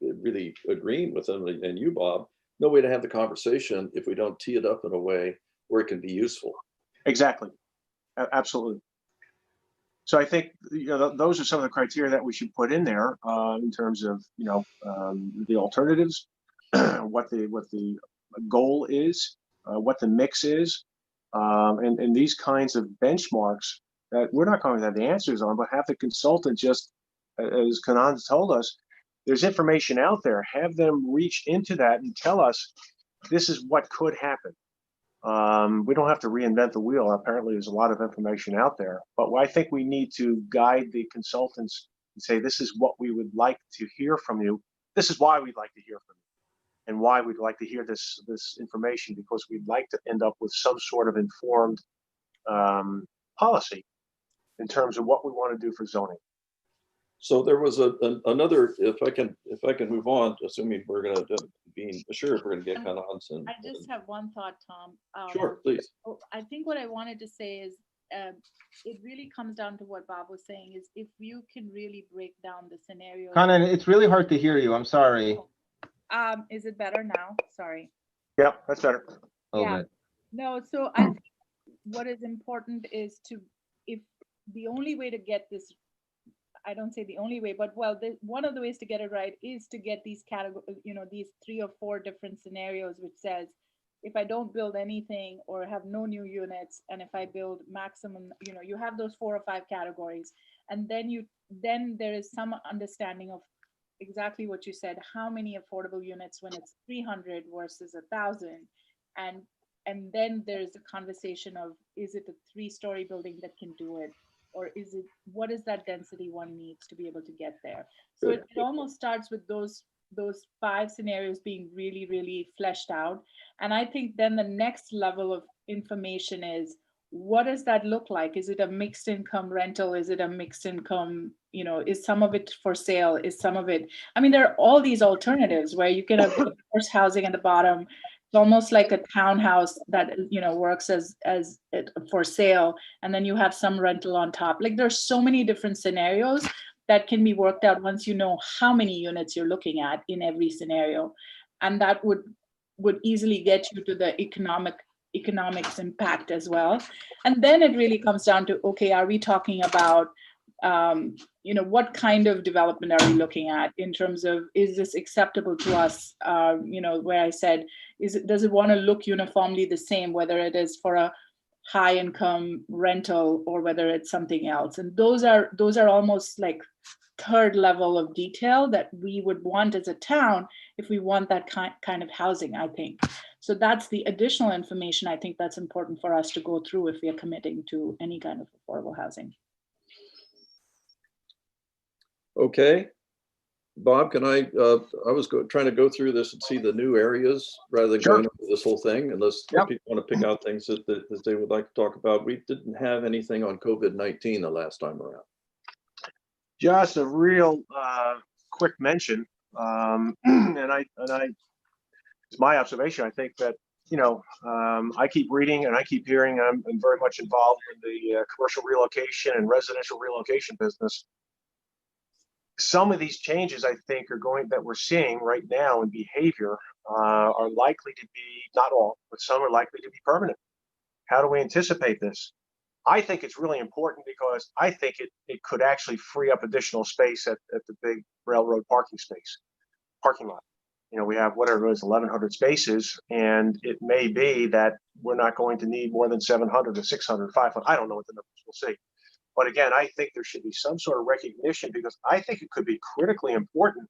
Speaker 7: really agreeing with them, and you, Bob, no way to have the conversation if we don't tee it up in a way where it can be useful.
Speaker 1: Exactly. Absolutely. So I think those are some of the criteria that we should put in there in terms of the alternatives, what the goal is, what the mix is, and these kinds of benchmarks that we're not going to have the answers on, but have the consultant just, as Kanan told us, there's information out there. Have them reach into that and tell us this is what could happen. We don't have to reinvent the wheel. Apparently, there's a lot of information out there, but I think we need to guide the consultants and say, this is what we would like to hear from you. This is why we'd like to hear from you, and why we'd like to hear this information, because we'd like to end up with some sort of informed policy in terms of what we want to do for zoning.
Speaker 7: So there was another, if I can move on, assuming we're going to be assured we're going to get Kanan's and.
Speaker 6: I just have one thought, Tom.
Speaker 7: Sure, please.
Speaker 6: I think what I wanted to say is, it really comes down to what Bob was saying, is if you can really break down the scenario.
Speaker 5: Conan, it's really hard to hear you. I'm sorry.
Speaker 6: Is it better now? Sorry.
Speaker 1: Yep, that's better.
Speaker 5: Oh,
Speaker 6: Yeah.
Speaker 5: good.
Speaker 6: No, so I think what is important is if the only way to get this, I don't say the only way, but one of the ways to get it right is to get these these 3 or 4 different scenarios, which says, if I don't build anything or have no new units, and if I build maximum, you have those 4 or 5 categories, and then there is some understanding of exactly what you said, how many affordable units when it's 300 versus 1,000, and then there's a conversation of, is it a 3-story building that can do it, or what is that density one needs to be able to get there? So it almost starts with those 5 scenarios being really, really fleshed out. And I think then the next level of information is, what does that look like? Is it a mixed income rental? Is it a mixed income, is some of it for sale? Is some of it, there are all these alternatives where you can have first housing at the bottom. It's almost like a townhouse that, works as for sale. And then you have some rental on top. Like, there's so many different scenarios that can be worked out once you know how many units you're looking at in every scenario. And that would easily get you to the economics impact as well. And then it really comes down to, okay, are we talking about, what kind of development are we looking at in terms of, is this acceptable to us? Where I said, does it want to look uniformly the same, whether it is for a high income rental or whether it's something else? And those are almost like third level of detail that we would want as a town if we want that kind of housing, I think. So that's the additional information I think that's important for us to go through if we are committing to any kind of affordable housing.
Speaker 7: Okay. Bob, can I was trying to go through this and see the new areas rather than going over this whole thing, unless people want to pick out things that they would like to talk about. We didn't have anything on COVID-19 the last time around.
Speaker 1: Just a real quick mention, and I, it's my observation. I think that I keep reading and I keep hearing. I'm very much involved in the commercial relocation and residential relocation business. Some of these changes, I think, that we're seeing right now in behavior are likely to be, not all, but some are likely to be permanent. How do we anticipate this? I think it's really important because I think it could actually free up additional space at the big railroad parking lot. We have whatever it is, 1,100 spaces, and it may be that we're not going to need more than 700 or 600, 500. I don't know what the numbers, we'll see. But again, I think there should be some sort of recognition, because I think it could be critically important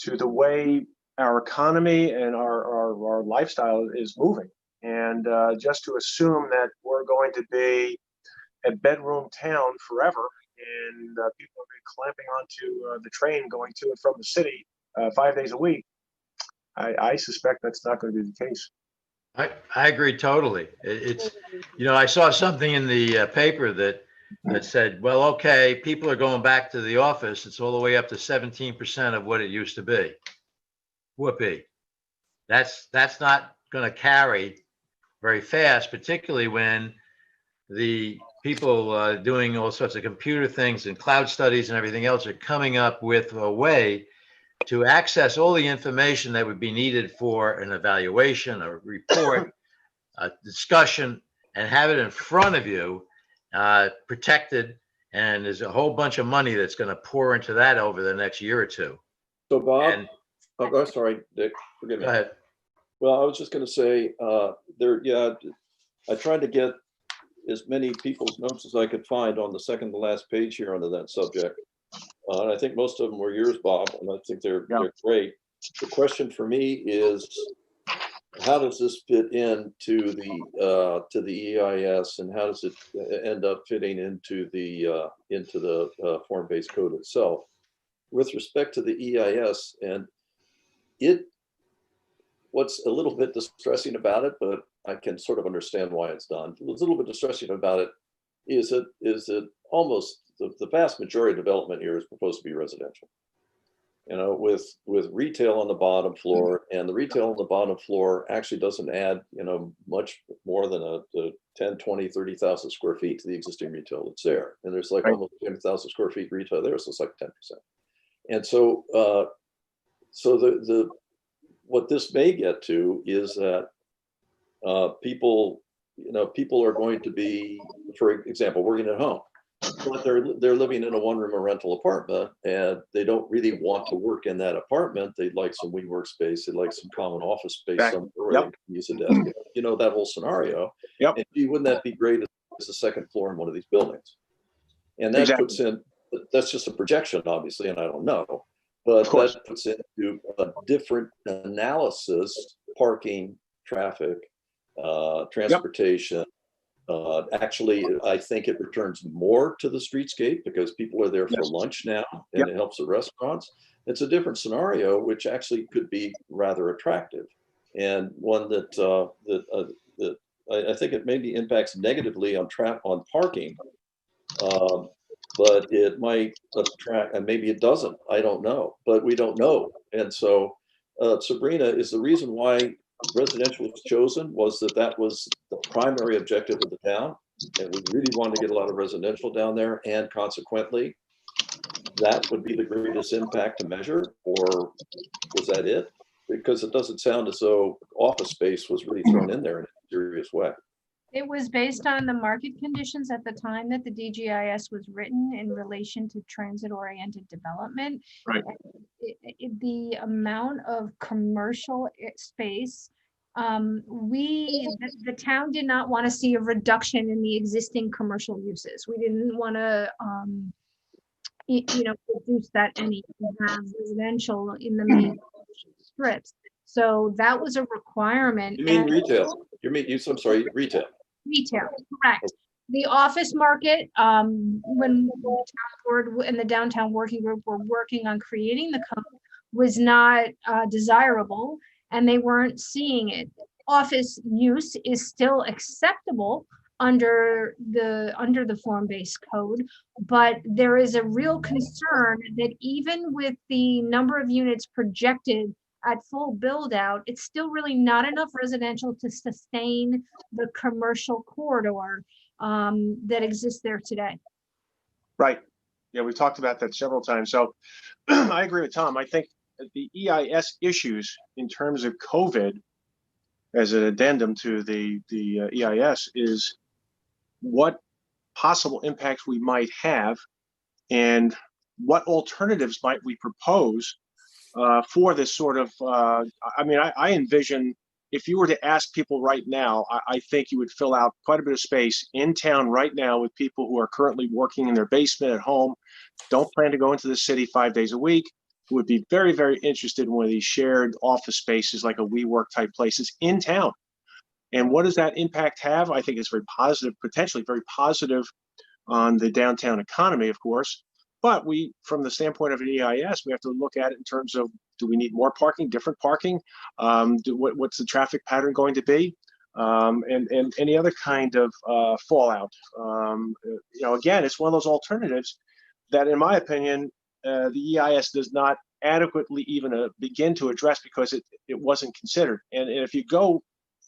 Speaker 1: to the way our economy and our lifestyle is moving. And just to assume that we're going to be a bedroom town forever, and people are going to be clamping onto the train going to and from the city 5 days a week, I suspect that's not going to be the case.
Speaker 2: I agree totally. It's, I saw something in the paper that said, well, okay, people are going back to the office. It's all the way up to 17% of what it used to be. Whoopee. That's not going to carry very fast, particularly when the people doing all sorts of computer things and cloud studies and everything else are coming up with a way to access all the information that would be needed for an evaluation, a report, a discussion, and have it in front of you, protected. And there's a whole bunch of money that's going to pour into that over the next year or two.
Speaker 7: So Bob, I'm sorry, Dick, forgive me.
Speaker 2: Go ahead.
Speaker 7: Well, I was just going to say, I tried to get as many people's notes as I could find on the second to last page here under that subject. And I think most of them were yours, Bob, and I think they're great. The question for me is, how does this fit into the EIS, and how does it end up fitting into the form-based code itself? With respect to the EIS, and what's a little bit distressing about it, but I can sort of understand why it's done. What's a little bit distressing about it is that almost the vast majority of development here is proposed to be residential. You know, with retail on the bottom floor, and the retail on the bottom floor actually doesn't add, you know, much more than a 10, 20, 30,000 square feet to the existing retail that's there. And there's like almost 10,000 square feet retail there, so it's like 10%. And so, what this may get to is that people are going to be, for example, working at home, but they're living in a one-room or rental apartment, and they don't really want to work in that apartment. They'd like some WeWork space. They'd like some common office space somewhere where they can use a desk. You know, that whole scenario.
Speaker 1: Yep.
Speaker 7: And gee, wouldn't that be great as a second floor in one of these buildings? And that puts in, that's just a projection, obviously, and I don't know, but that puts into a different analysis: parking, traffic, transportation. Actually, I think it returns more to the streetscape because people are there for lunch now, and it helps the restaurants. It's a different scenario, which actually could be rather attractive, and one that I think it maybe impacts negatively on parking, but it might attract, and maybe it doesn't. I don't know, but we don't know. And so, Sabrina, is the reason why residential was chosen was that was the primary objective of the town, and we really wanted to get a lot of residential down there, and consequently, that would be the greatest impact to measure, or was that it? Because it doesn't sound as though office space was really thrown in there in a serious way.
Speaker 3: It was based on the market conditions at the time that the DGIS was written in relation to transit-oriented development.
Speaker 1: Right.
Speaker 3: The amount of commercial space, the town did not want to see a reduction in the existing commercial uses. We didn't want to, reduce that any, have residential in the main strips. So that was a requirement.
Speaker 7: You mean retail? I'm sorry, retail.
Speaker 3: Retail, correct. The office market, when the town board and the downtown working group were working on creating the code, was not desirable, and they weren't seeing it. Office use is still acceptable under the form-based code, but there is a real concern that even with the number of units projected at full build out, it's still really not enough residential to sustain the commercial corridor that exists there today.
Speaker 1: Right. Yeah, we talked about that several times. So I agree with Tom. I think the EIS issues in terms of COVID as an addendum to the EIS is what possible impacts we might have and what alternatives might we propose for this sort of, I envision if you were to ask people right now, I think you would fill out quite a bit of space in town right now with people who are currently working in their basement at home, don't plan to go into the city 5 days a week, who would be very, very interested in one of these shared office spaces like a WeWork type places in town. And what does that impact have? I think it's very positive, potentially very positive on the downtown economy, of course. But from the standpoint of an EIS, we have to look at it in terms of, do we need more parking, different parking? What's the traffic pattern going to be? And any other kind of fallout. Again, it's one of those alternatives that, in my opinion, the EIS does not adequately even begin to address because it wasn't considered. And if you go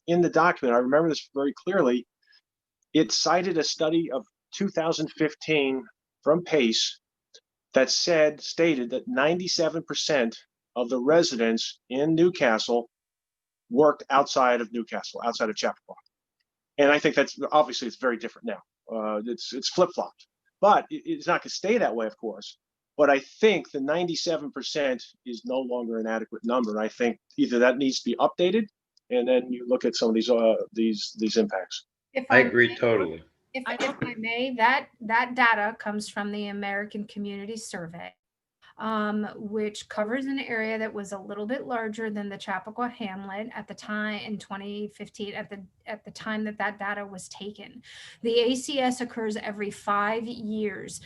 Speaker 1: in the document, I remember this very clearly, it cited a study of 2015 from PACE that stated that 97% of the residents in Newcastle worked outside of Newcastle, outside of Chappaqua. And I think that's obviously it's very different now. It's flip-flopped, but it's not going to stay that way, of course. But I think the 97% is no longer an adequate number. And I think either that needs to be updated, and then you look at some of these impacts.
Speaker 2: I agree totally.
Speaker 3: If I may, that data comes from the American Community Survey, which covers an area that was a little bit larger than the Chappaqua Hamlet at the time in 2015, at the time that data was taken. The ACS occurs every 5 years.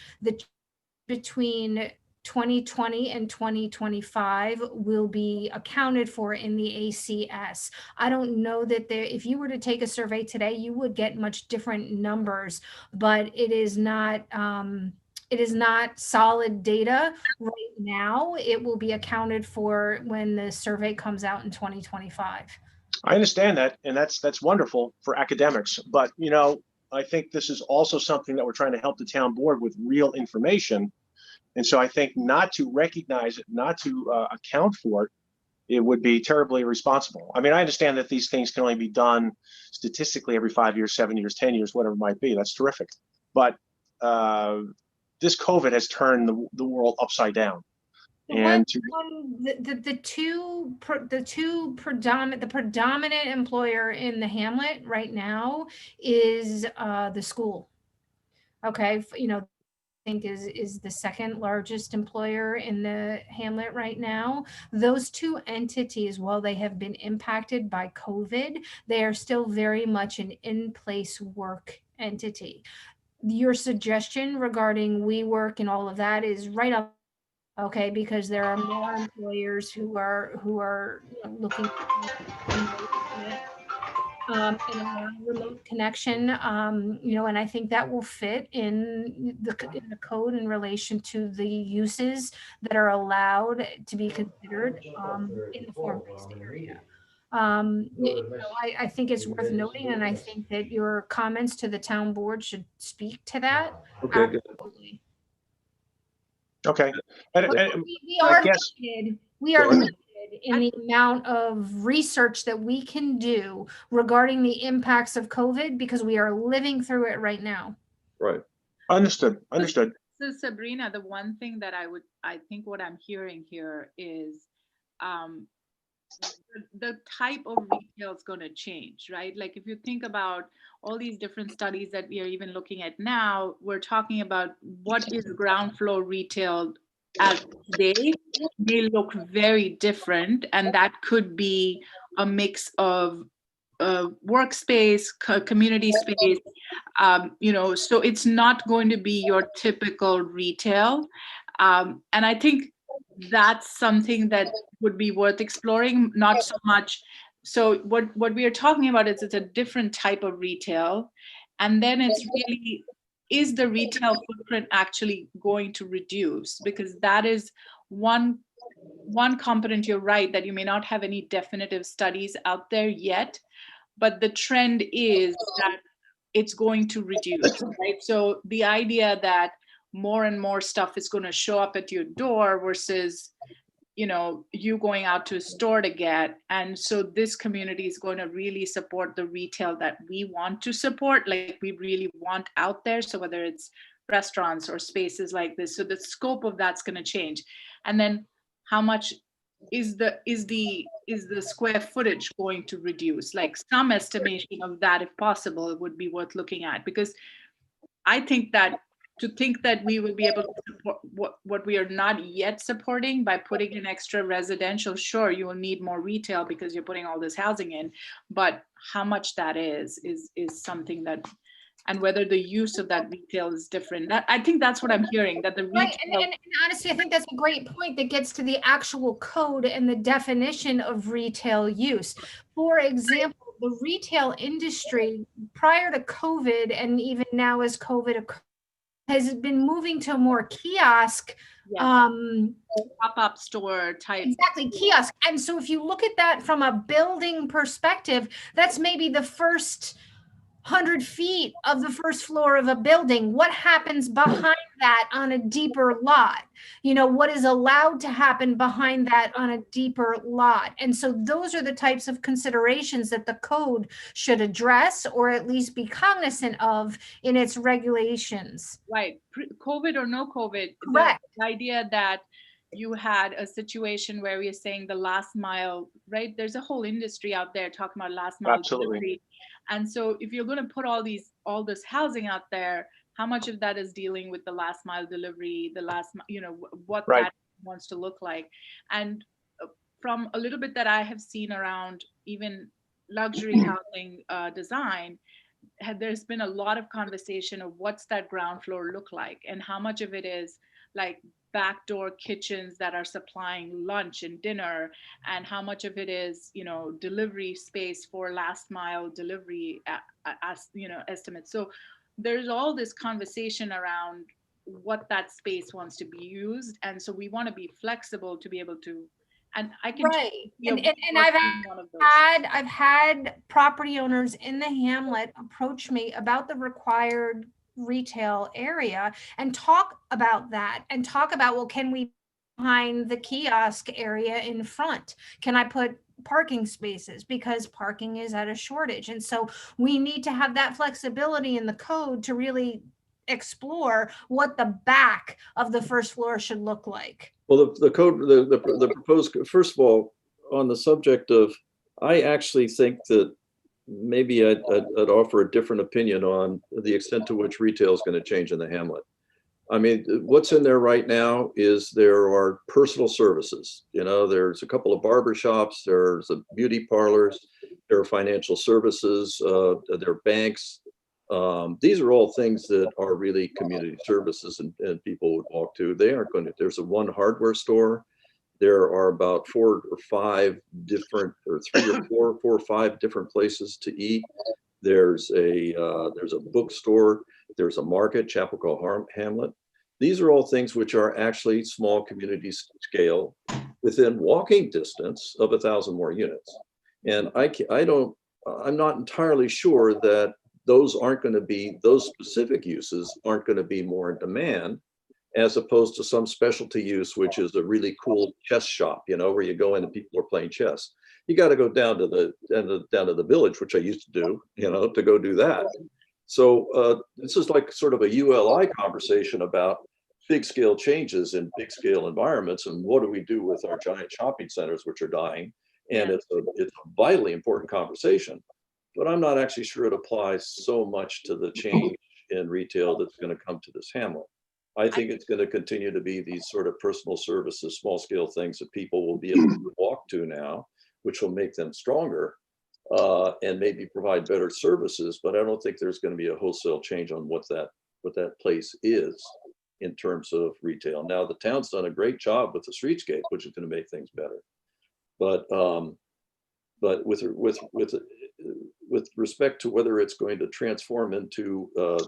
Speaker 3: Between 2020 and 2025 will be accounted for in the ACS. I don't know that if you were to take a survey today, you would get much different numbers, but it is not solid data right now. It will be accounted for when the survey comes out in 2025.
Speaker 1: I understand that, and that's wonderful for academics. But I think this is also something that we're trying to help the town board with real information. And so I think not to recognize it, not to account for it, it would be terribly irresponsible. I mean, I understand that these things can only be done statistically every 5 years, 7 years, 10 years, whatever it might be. That's terrific. But this COVID has turned the world upside down. And
Speaker 3: the predominant employer in the hamlet right now is the school. Okay, I think is the second largest employer in the hamlet right now. Those two entities, while they have been impacted by COVID, they are still very much an in-place work entity. Your suggestion regarding WeWork and all of that is right up, okay, because there are more employers who are looking in a remote connection, and I think that will fit in the code in relation to the uses that are allowed to be considered in the form-based area. I think it's worth noting, and I think that your comments to the town board should speak to that.
Speaker 7: Okay, good.
Speaker 3: Absolutely.
Speaker 1: Okay.
Speaker 3: We are limited in the amount of research that we can do regarding the impacts of COVID because we are living through it right now.
Speaker 7: Right.
Speaker 1: Understood.
Speaker 6: So Sabrina, the one thing that I think what I'm hearing here is the type of retail is going to change, right? Like if you think about all these different studies that we are even looking at now, we're talking about what is ground floor retail as today. They look very different, and that could be a mix of workspace, community space, so it's not going to be your typical retail. And I think that's something that would be worth exploring, not so much. So what we are talking about is it's a different type of retail. And then it's really, is the retail footprint actually going to reduce? Because that is one component, you're right, that you may not have any definitive studies out there yet, but the trend is that it's going to reduce, right? So the idea that more and more stuff is going to show up at your door versus, you going out to a store to get. And so this community is going to really support the retail that we want to support, like we really want out there. So whether it's restaurants or spaces like this, so the scope of that's going to change. And then how much is the square footage going to reduce? Like some estimation of that, if possible, would be worth looking at, because I think that to think that we will be able to support what we are not yet supporting by putting in extra residential, sure, you will need more retail because you're putting all this housing in, but how much that is something that, and whether the use of that retail is different. I think that's what I'm hearing, that the retail.
Speaker 3: Right, and honestly, I think that's a great point that gets to the actual code and the definition of retail use. For example, the retail industry prior to COVID, and even now as COVID occurs, has been moving to a more kiosk,
Speaker 6: pop-up store type.
Speaker 3: Exactly, kiosk. And so if you look at that from a building perspective, that's maybe the first 100 feet of the first floor of a building. What happens behind that on a deeper lot? What is allowed to happen behind that on a deeper lot? And so those are the types of considerations that the code should address, or at least be cognizant of in its regulations.
Speaker 6: Right. COVID or no COVID,
Speaker 3: Correct.
Speaker 6: The idea that you had a situation where we're saying the last mile, right? There's a whole industry out there talking about last mile
Speaker 1: Absolutely.
Speaker 6: delivery. And so if you're going to put all this housing out there, how much of that is dealing with the last mile delivery, what
Speaker 1: Right.
Speaker 6: that wants to look like? And from a little bit that I have seen around even luxury housing design, there's been a lot of conversation of what's that ground floor look like, and how much of it is like backdoor kitchens that are supplying lunch and dinner, and how much of it is, delivery space for last mile delivery estimates. So there's all this conversation around what that space wants to be used, and so we want to be flexible to be able to, and I can
Speaker 3: Right.
Speaker 6: you know,
Speaker 3: And
Speaker 6: work
Speaker 3: I've
Speaker 6: on one of those.
Speaker 3: I've had property owners in the hamlet approach me about the required retail area and talk about that, and talk about, well, can we behind the kiosk area in front? Can I put parking spaces, because parking is at a shortage? And so we need to have that flexibility in the code to really explore what the back of the first floor should look like.
Speaker 7: Well, the code, the proposed, first of all, on the subject of, I actually think that maybe I'd offer a different opinion on the extent to which retail is going to change in the hamlet. I mean, what's in there right now is there are personal services. There's a couple of barber shops, there's a beauty parlors, there are financial services, there are banks. These are all things that are really community services and people would walk to. They aren't going to, there's a one hardware store. There are about 4 or 5 different, or 3 or 4 or 5 different places to eat. There's a bookstore, there's a market, Chapel Hamlet. These are all things which are actually small community scale within walking distance of 1,000 more units. And I'm not entirely sure that those specific uses aren't going to be more in demand, as opposed to some specialty use, which is a really cool chess shop, where you go in and people are playing chess. You got to go down to the village, which I used to do, to go do that. So this is like sort of a ULI conversation about big scale changes in big scale environments, and what do we do with our giant shopping centers, which are dying. And it's a vitally important conversation, but I'm not actually sure it applies so much to the change in retail that's going to come to this hamlet. I think it's going to continue to be these sort of personal services, small scale things that people will be able to walk to now, which will make them stronger and maybe provide better services. But I don't think there's going to be a wholesale change on what that place is in terms of retail. Now, the town's done a great job with the streetscape, which is going to make things better. But with respect to whether it's going to transform into a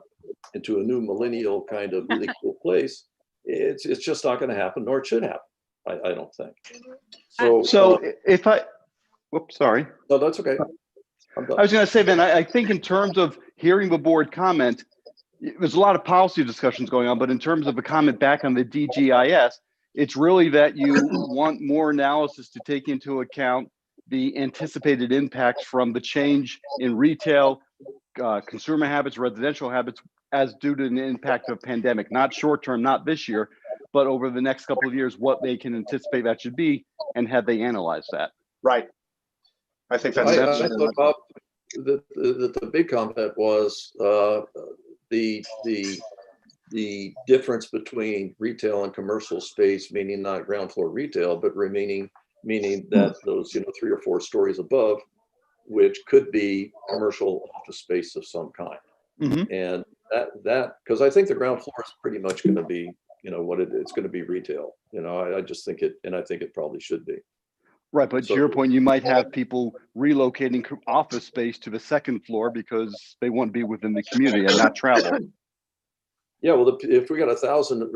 Speaker 7: new millennial kind of really cool place, it's just not going to happen, nor it should happen. I don't think.
Speaker 8: So if whoops, sorry.
Speaker 7: No, that's okay.
Speaker 8: I was going to say, Ben, I think in terms of hearing the board comment, there's a lot of policy discussions going on, but in terms of a comment back on the DGIS, it's really that you want more analysis to take into account the anticipated impacts from the change in retail, consumer habits, residential habits, as due to the impact of pandemic, not short term, not this year, but over the next couple of years, what they can anticipate that should be, and have they analyzed that?
Speaker 1: Right. I think that's
Speaker 7: I
Speaker 1: it.
Speaker 7: thought, Bob, the big comment was the difference between retail and commercial space, meaning not ground floor retail, but meaning that those 3 or 4 stories above, which could be commercial office space of some kind.
Speaker 8: Mm-hmm.
Speaker 7: And that because I think the ground floor is pretty much going to be it's going to be retail. I just think it, and I think it probably should be.
Speaker 8: Right, but to your point, you might have people relocating office space to the second floor because they want to be within the community and not travel.
Speaker 7: Yeah, well, if we got 1,000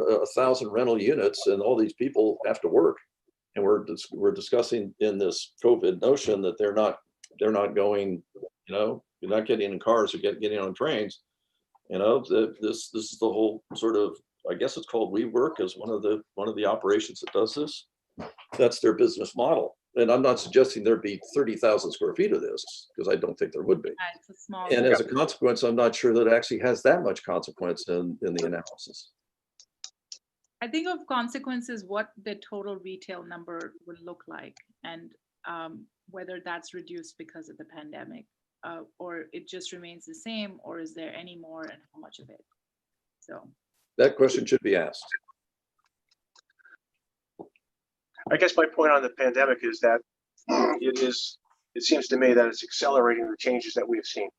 Speaker 7: rental units and all these people have to work, and we're discussing in this COVID notion that they're not going, you're not getting in cars or getting on trains. This is the whole sort of, I guess it's called WeWork, as one of the operations that does this. That's their business model. And I'm not suggesting there'd be 30,000 square feet of this, because I don't think there would be.
Speaker 6: It's a small.
Speaker 7: And as a consequence, I'm not sure that it actually has that much consequence in the analysis.
Speaker 6: I think of consequences, what the total retail number would look like, and whether that's reduced because of the pandemic. or it just remains the same, or is there any more and how much of it? So,
Speaker 7: That question should be asked.
Speaker 1: I guess my point on the pandemic is that it seems to me that it's accelerating the changes that we have seen.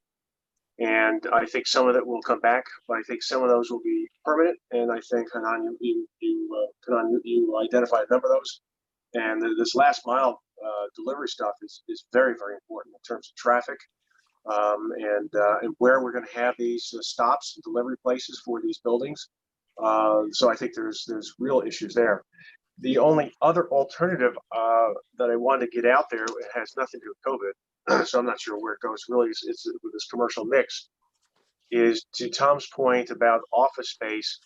Speaker 1: And I think some of it will come back, but I think some of those will be permanent. And I think, Hanan, you identified a number of those. And this last mile delivery stuff is very, very important in terms of traffic and where we're going to have these stops and delivery places for these buildings. So I think there's real issues there. The only other alternative that I wanted to get out there, it has nothing to do with COVID, so I'm not sure where it goes. Really, it's with this commercial mix. Is to Tom's point about office space.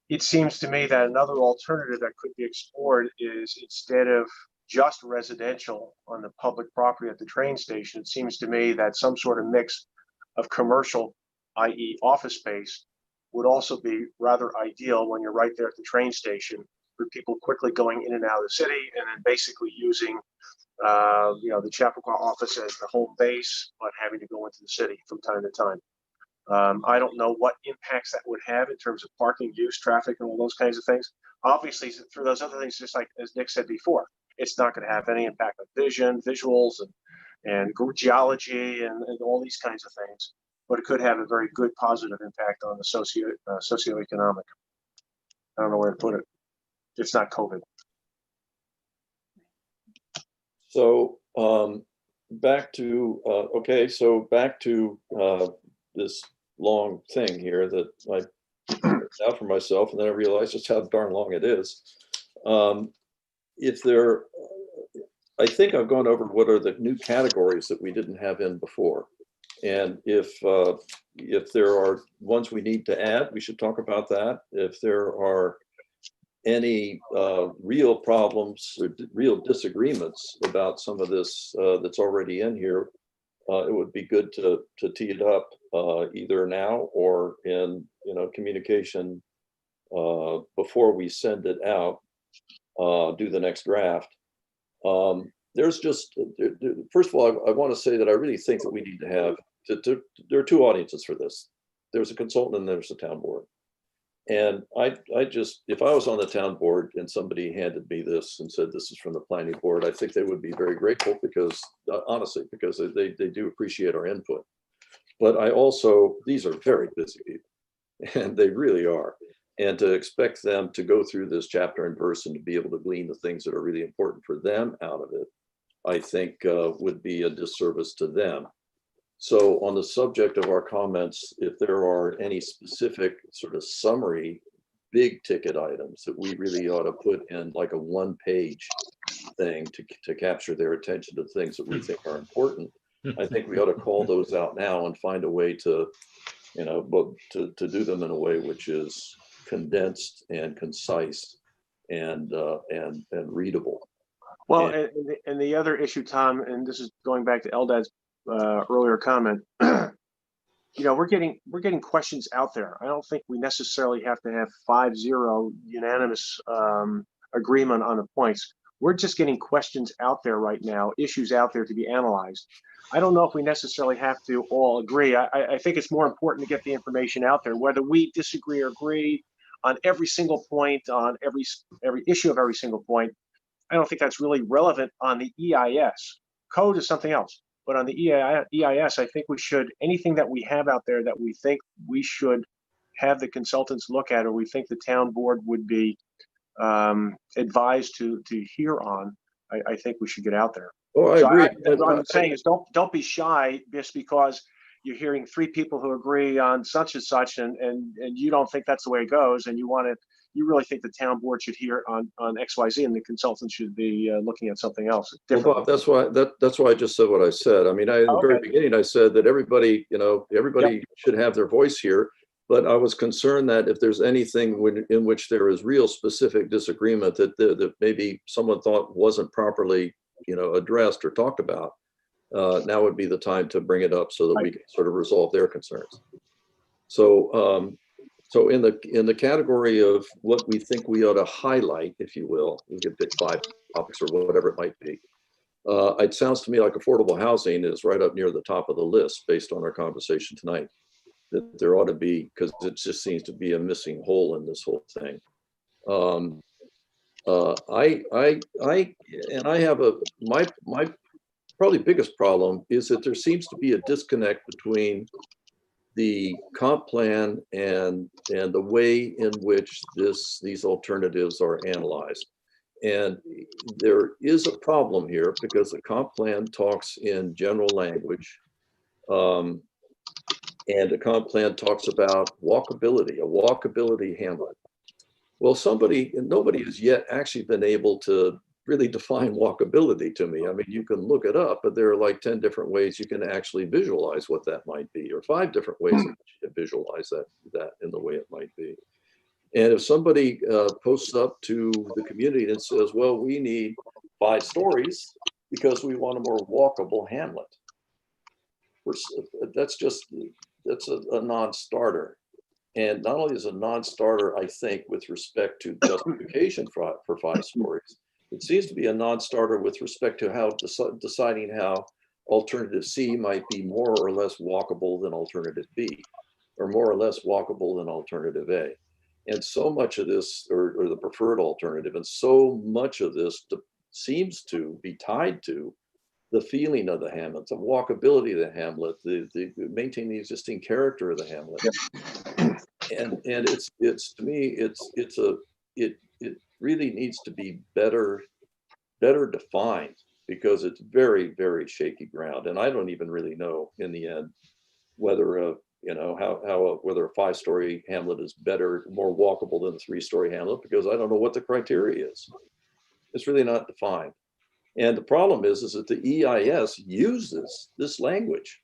Speaker 1: It seems to me that another alternative that could be explored is instead of just residential on the public property at the train station, it seems to me that some sort of mix of commercial, i.e. office space, would also be rather ideal when you're right there at the train station for people quickly going in and out of the city, and then basically using the Chappaqua office as the home base, but having to go into the city from time to time. I don't know what impacts that would have in terms of parking use, traffic, and all those kinds of things. Obviously, through those other things, just like as Nick said before, it's not going to have any impact on vision, visuals, and geology, and all these kinds of things. But it could have a very good positive impact on the socioeconomic. I don't know where to put it. It's not COVID.
Speaker 7: So back to this long thing here that I figured out for myself, and then I realized just how darn long it is. I think I've gone over what are the new categories that we didn't have in before. And if there are ones we need to add, we should talk about that. If there are any real problems or real disagreements about some of this that's already in here, it would be good to tee it up either now or in communication before we send it out, do the next draft. There's just, first of all, I want to say that I really think that we need to have, there are two audiences for this. There's a consultant and there's a town board. And I just, if I was on the town board and somebody handed me this and said, this is from the planning board, I think they would be very grateful because, honestly, because they do appreciate our input. But I also, these are very busy people, and they really are. And to expect them to go through this chapter and verse and to be able to glean the things that are really important for them out of it, I think would be a disservice to them. So on the subject of our comments, if there are any specific sort of summary, big ticket items that we really ought to put in like a one-page thing to capture their attention to things that we think are important, I think we ought to call those out now and find a way to, to do them in a way which is condensed and concise and readable.
Speaker 1: Well, and the other issue, Tom, and this is going back to Eldad's earlier comment, we're getting questions out there. I don't think we necessarily have to have 5-0 unanimous agreement on the points. We're just getting questions out there right now, issues out there to be analyzed. I don't know if we necessarily have to all agree. I think it's more important to get the information out there, whether we disagree or agree on every single point, on every issue of every single point. I don't think that's really relevant on the EIS. Code is something else. But on the EIS, I think we should, anything that we have out there that we think we should have the consultants look at, or we think the town board would be advised to hear on, I think we should get out there.
Speaker 7: Oh, I agree.
Speaker 1: What I'm saying is don't be shy just because you're hearing 3 people who agree on such and such, and you don't think that's the way it goes, and you really think the town board should hear on XYZ, and the consultant should be looking at something else.
Speaker 7: Well, Bob, that's why I just said what I said. I mean, at the very beginning, I said that everybody should have their voice here. But I was concerned that if there's anything in which there is real specific disagreement that maybe someone thought wasn't properly, addressed or talked about, now would be the time to bring it up so that we can sort of resolve their concerns. So. So in the category of what we think we ought to highlight, if you will, we could pick 5 topics or whatever it might be. It sounds to me like affordable housing is right up near the top of the list based on our conversation tonight. That there ought to be, because it just seems to be a missing hole in this whole thing. I have my probably biggest problem is that there seems to be a disconnect between the comp plan and the way in which these alternatives are analyzed. And there is a problem here because the comp plan talks in general language. And the comp plan talks about walkability, a walkability hamlet. Well, nobody has yet actually been able to really define walkability to me. I mean, you can look it up, but there are like 10 different ways you can actually visualize what that might be, or 5 different ways that you can visualize that in the way it might be. And if somebody posts up to the community and says, well, we need 5 stories because we want a more walkable hamlet, that's a non-starter. And not only is a non-starter, I think, with respect to justification for 5 stories, it seems to be a non-starter with respect to how deciding how alternative C might be more or less walkable than alternative B, or more or less walkable than alternative A. And so much of this, or the preferred alternative, and so much of this seems to be tied to the feeling of the hamlet, the walkability of the hamlet, the maintaining the existing character of the hamlet. And it's to me, it really needs to be better defined, because it's very, very shaky ground. And I don't even really know in the end whether whether a 5-story hamlet is better, more walkable than a 3-story hamlet, because I don't know what the criteria is. It's really not defined. And the problem is that the EIS uses this language.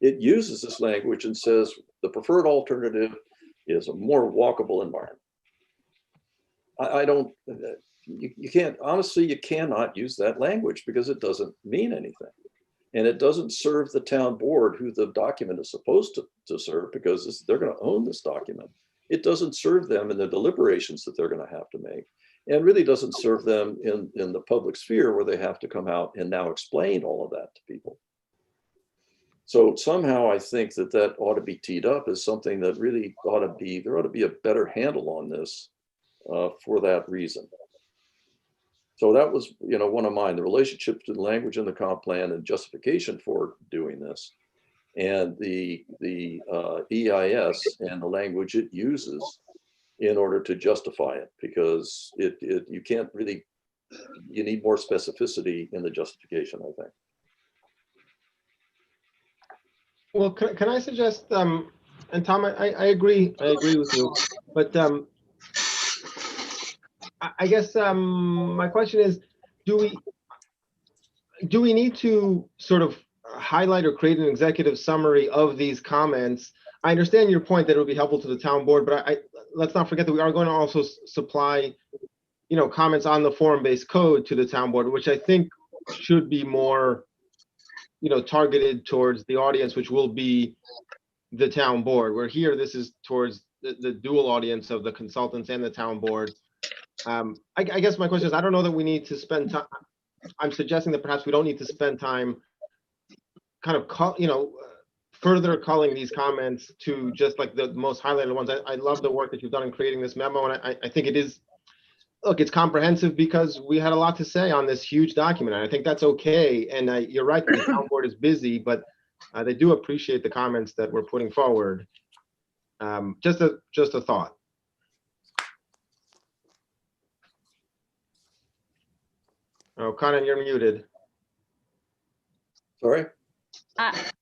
Speaker 7: It uses this language and says the preferred alternative is a more walkable environment. You can't, honestly, you cannot use that language because it doesn't mean anything. And it doesn't serve the town board, who the document is supposed to serve, because they're going to own this document. It doesn't serve them in the deliberations that they're going to have to make, and really doesn't serve them in the public sphere, where they have to come out and now explain all of that to people. So somehow I think that ought to be teed up as something that really there ought to be a better handle on this for that reason. So that was, one of mine, the relationship to the language in the comp plan and justification for doing this, and the EIS and the language it uses in order to justify it, because you can't really, you need more specificity in the justification, I think.
Speaker 5: Well, can I suggest, and Tom, I agree with you, but I guess my question is, do we need to sort of highlight or create an executive summary of these comments? I understand your point that it would be helpful to the town board, but let's not forget that we are going to also supply, comments on the form-based code to the town board, which I think should be more, targeted towards the audience, which will be the town board. Where here, this is towards the dual audience of the consultants and the town board. I guess my question is, I don't know that we need to spend time. I'm suggesting that perhaps we don't need to spend time kind of, further culling these comments to just like the most highlighted ones. I love the work that you've done in creating this memo. And I think it is, look, it's comprehensive because we had a lot to say on this huge document. And I think that's okay. And you're right, the town board is busy, but they do appreciate the comments that we're putting forward. Just a thought. Oh, Conan, you're muted.
Speaker 7: Sorry?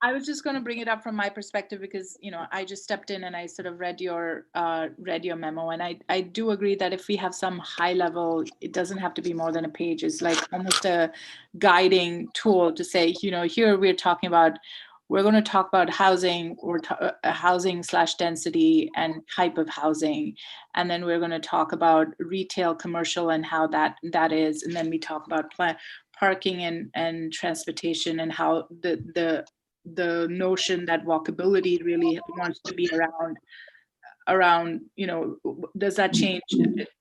Speaker 6: I was just going to bring it up from my perspective because, I just stepped in and I sort of read your memo. And I do agree that if we have some high level, it doesn't have to be more than a page. It's like almost a guiding tool to say, here we're going to talk about housing or housing/density and type of housing. And then we're going to talk about retail, commercial, and how that is. And then we talk about parking and transportation, and how the notion that walkability really wants to be around around, does that change?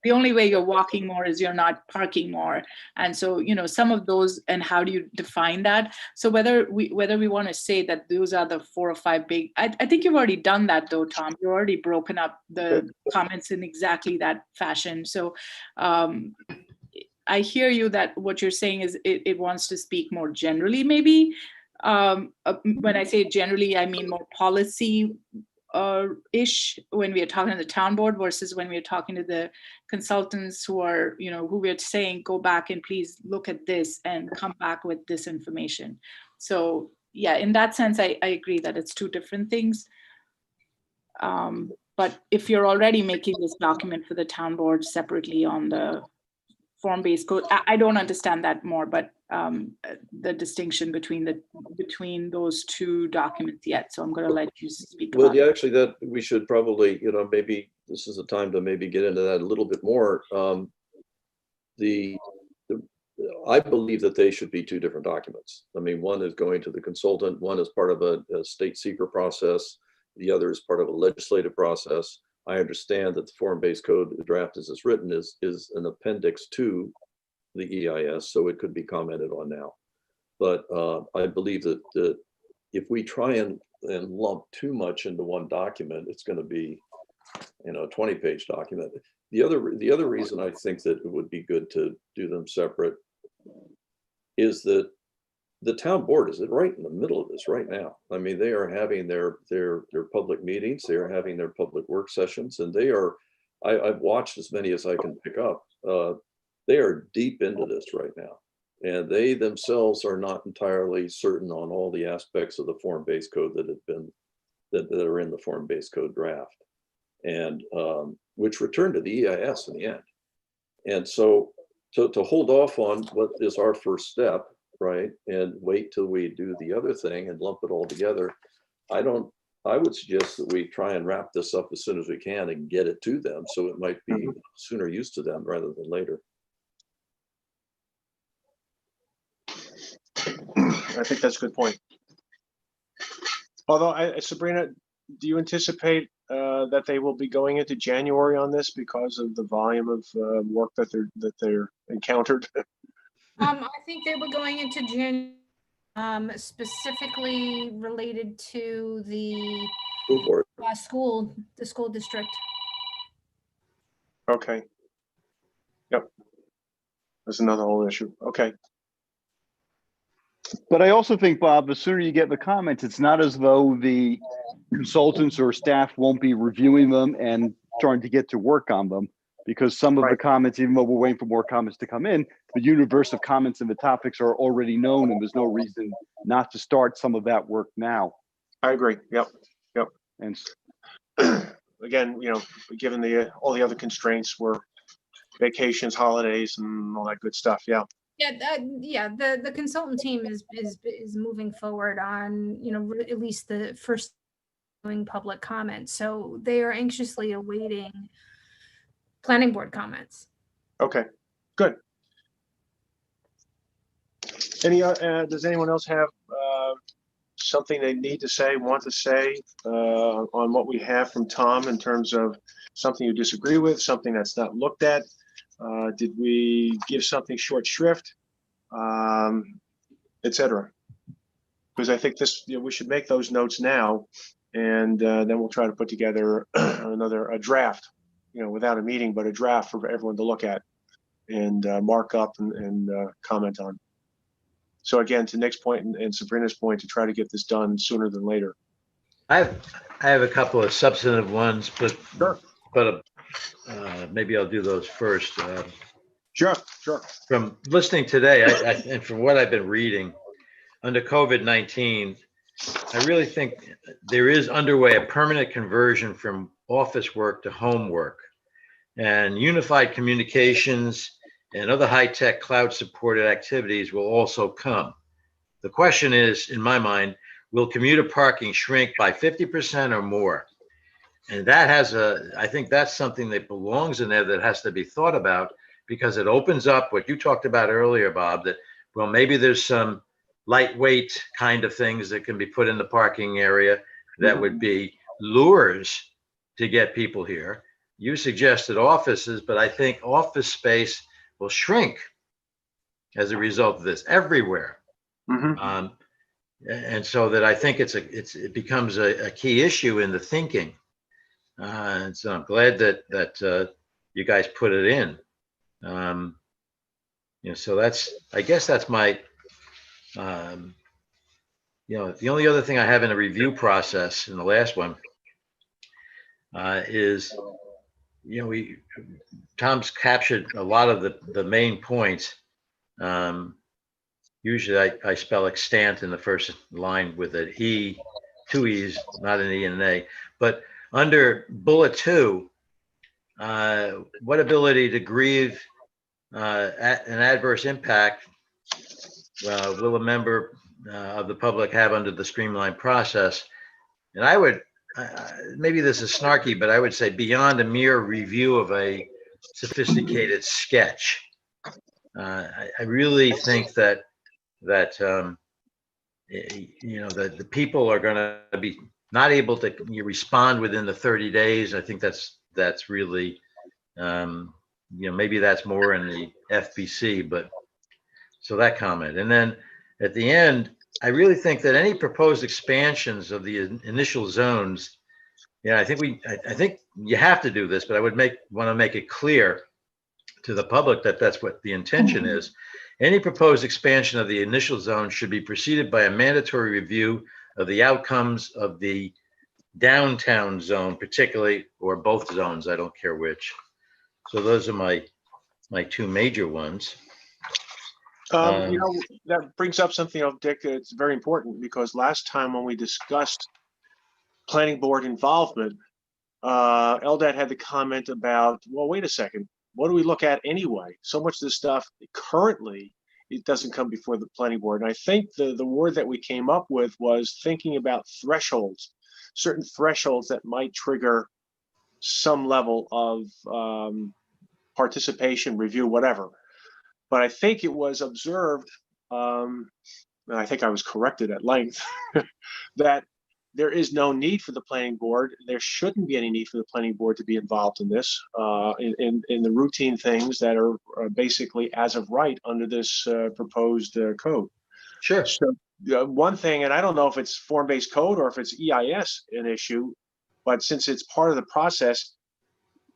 Speaker 6: The only way you're walking more is you're not parking more. And so, some of those, and how do you define that? So whether we want to say that those are the 4 or 5 big, I think you've already done that though, Tom. You've already broken up the comments in exactly that fashion. So I hear you that what you're saying is it wants to speak more generally, maybe. When I say generally, I mean more policy ish when we are talking to the town board versus when we are talking to the consultants who are, who we're saying, go back and please look at this and come back with this information. So yeah, in that sense, I agree that it's 2 different things. But if you're already making this document for the town board separately on the form-based code, I don't understand that more, but the distinction between those 2 documents yet. So I'm going to let you speak about it.
Speaker 7: Actually, that we should probably, maybe this is the time to maybe get into that a little bit more. I believe that they should be 2 different documents. I mean, one is going to the consultant, one is part of a state secret process, the other is part of a legislative process. I understand that the form-based code, the draft as it's written, is an appendix to the EIS, so it could be commented on now. But I believe that if we try and lump too much into one document, it's going to be, a 20-page document. The other reason I think that it would be good to do them separate is that the town board is right in the middle of this right now. I mean, they are having their public meetings, they are having their public work sessions, and they are, I've watched as many as I can pick up. They are deep into this right now. And they themselves are not entirely certain on all the aspects of the form-based code that are in the form-based code draft, and which return to the EIS in the end. And so to hold off on what is our first step, right, and wait till we do the other thing and lump it all together, I would suggest that we try and wrap this up as soon as we can and get it to them, so it might be sooner used to them rather than later.
Speaker 1: I think that's a good point. Although, Sabrina, do you anticipate that they will be going into January on this because of the volume of work that they're encountered?
Speaker 3: I think they were going into January, specifically related to the
Speaker 7: School board.
Speaker 3: The school district.
Speaker 1: Okay. Yep. That's another whole issue. Okay.
Speaker 8: But I also think, Bob, the sooner you get the comments, it's not as though the consultants or staff won't be reviewing them and trying to get to work on them, because some of the comments, even though we're waiting for more comments to come in, the universe of comments and the topics are already known, and there's no reason not to start some of that work now.
Speaker 1: I agree. Yep.
Speaker 8: And
Speaker 1: again, given all the other constraints were vacations, holidays, and all that good stuff. Yeah.
Speaker 3: Yeah, the consultant team is moving forward on, at least the first doing public comments. So they are anxiously awaiting planning board comments.
Speaker 1: Okay, good. Does anyone else have something they need to say, want to say on what we have from Tom in terms of something you disagree with, something that's not looked at? Did we give something short shrift, etc.? Because I think we should make those notes now, and then we'll try to put together a draft, without a meeting, but a draft for everyone to look at and mark up and comment on. So again, to Nick's point and Sabrina's point, to try to get this done sooner than later.
Speaker 2: I have a couple of substantive ones, but
Speaker 1: Sure.
Speaker 2: Maybe I'll do those first.
Speaker 1: Sure.
Speaker 2: From listening today, and from what I've been reading, under COVID-19, I really think there is underway a permanent conversion from office work to home work, and unified communications and other high-tech cloud-supported activities will also come. The question is, in my mind, will commuter parking shrink by 50% or more? And that I think that's something that belongs in there that has to be thought about, because it opens up what you talked about earlier, Bob, that, well, maybe there's some lightweight kind of things that can be put in the parking area that would be lures to get people here. You suggested offices, but I think office space will shrink as a result of this everywhere.
Speaker 1: Mhm.
Speaker 2: And so that I think it becomes a key issue in the thinking. And so I'm glad that you guys put it in. So I guess that's my, the only other thing I have in the review process in the last one is, Tom's captured a lot of the main points. Usually I spell extant in the first line with an E, two E's, not an E and an A. But under bullet 2, what ability to grieve an adverse impact will a member of the public have under the streamlined process? And I would, maybe this is snarky, but I would say beyond a mere review of a sophisticated sketch. I really think that the people are going to be not able to respond within the 30 days. I think that's really, maybe that's more in the FBC, but so that comment. And then at the end, I really think that any proposed expansions of the initial zones, I think you have to do this, but I would want to make it clear to the public that that's what the intention is. Any proposed expansion of the initial zone should be preceded by a mandatory review of the outcomes of the downtown zone, particularly, or both zones, I don't care which. So those are my 2 major ones.
Speaker 1: That brings up something, Dick, it's very important, because last time when we discussed planning board involvement, LDAT had the comment about, well, wait a second, what do we look at anyway? So much of this stuff currently, it doesn't come before the planning board. And I think the word that we came up with was thinking about thresholds, certain thresholds that might trigger some level of participation, review, whatever. But I think it was observed, and I think I was corrected at length, that there is no need for the planning board. There shouldn't be any need for the planning board to be involved in this, in the routine things that are basically as of right under this proposed code.
Speaker 2: Sure.
Speaker 1: So one thing, and I don't know if it's form-based code or if it's EIS an issue, but since it's part of the process,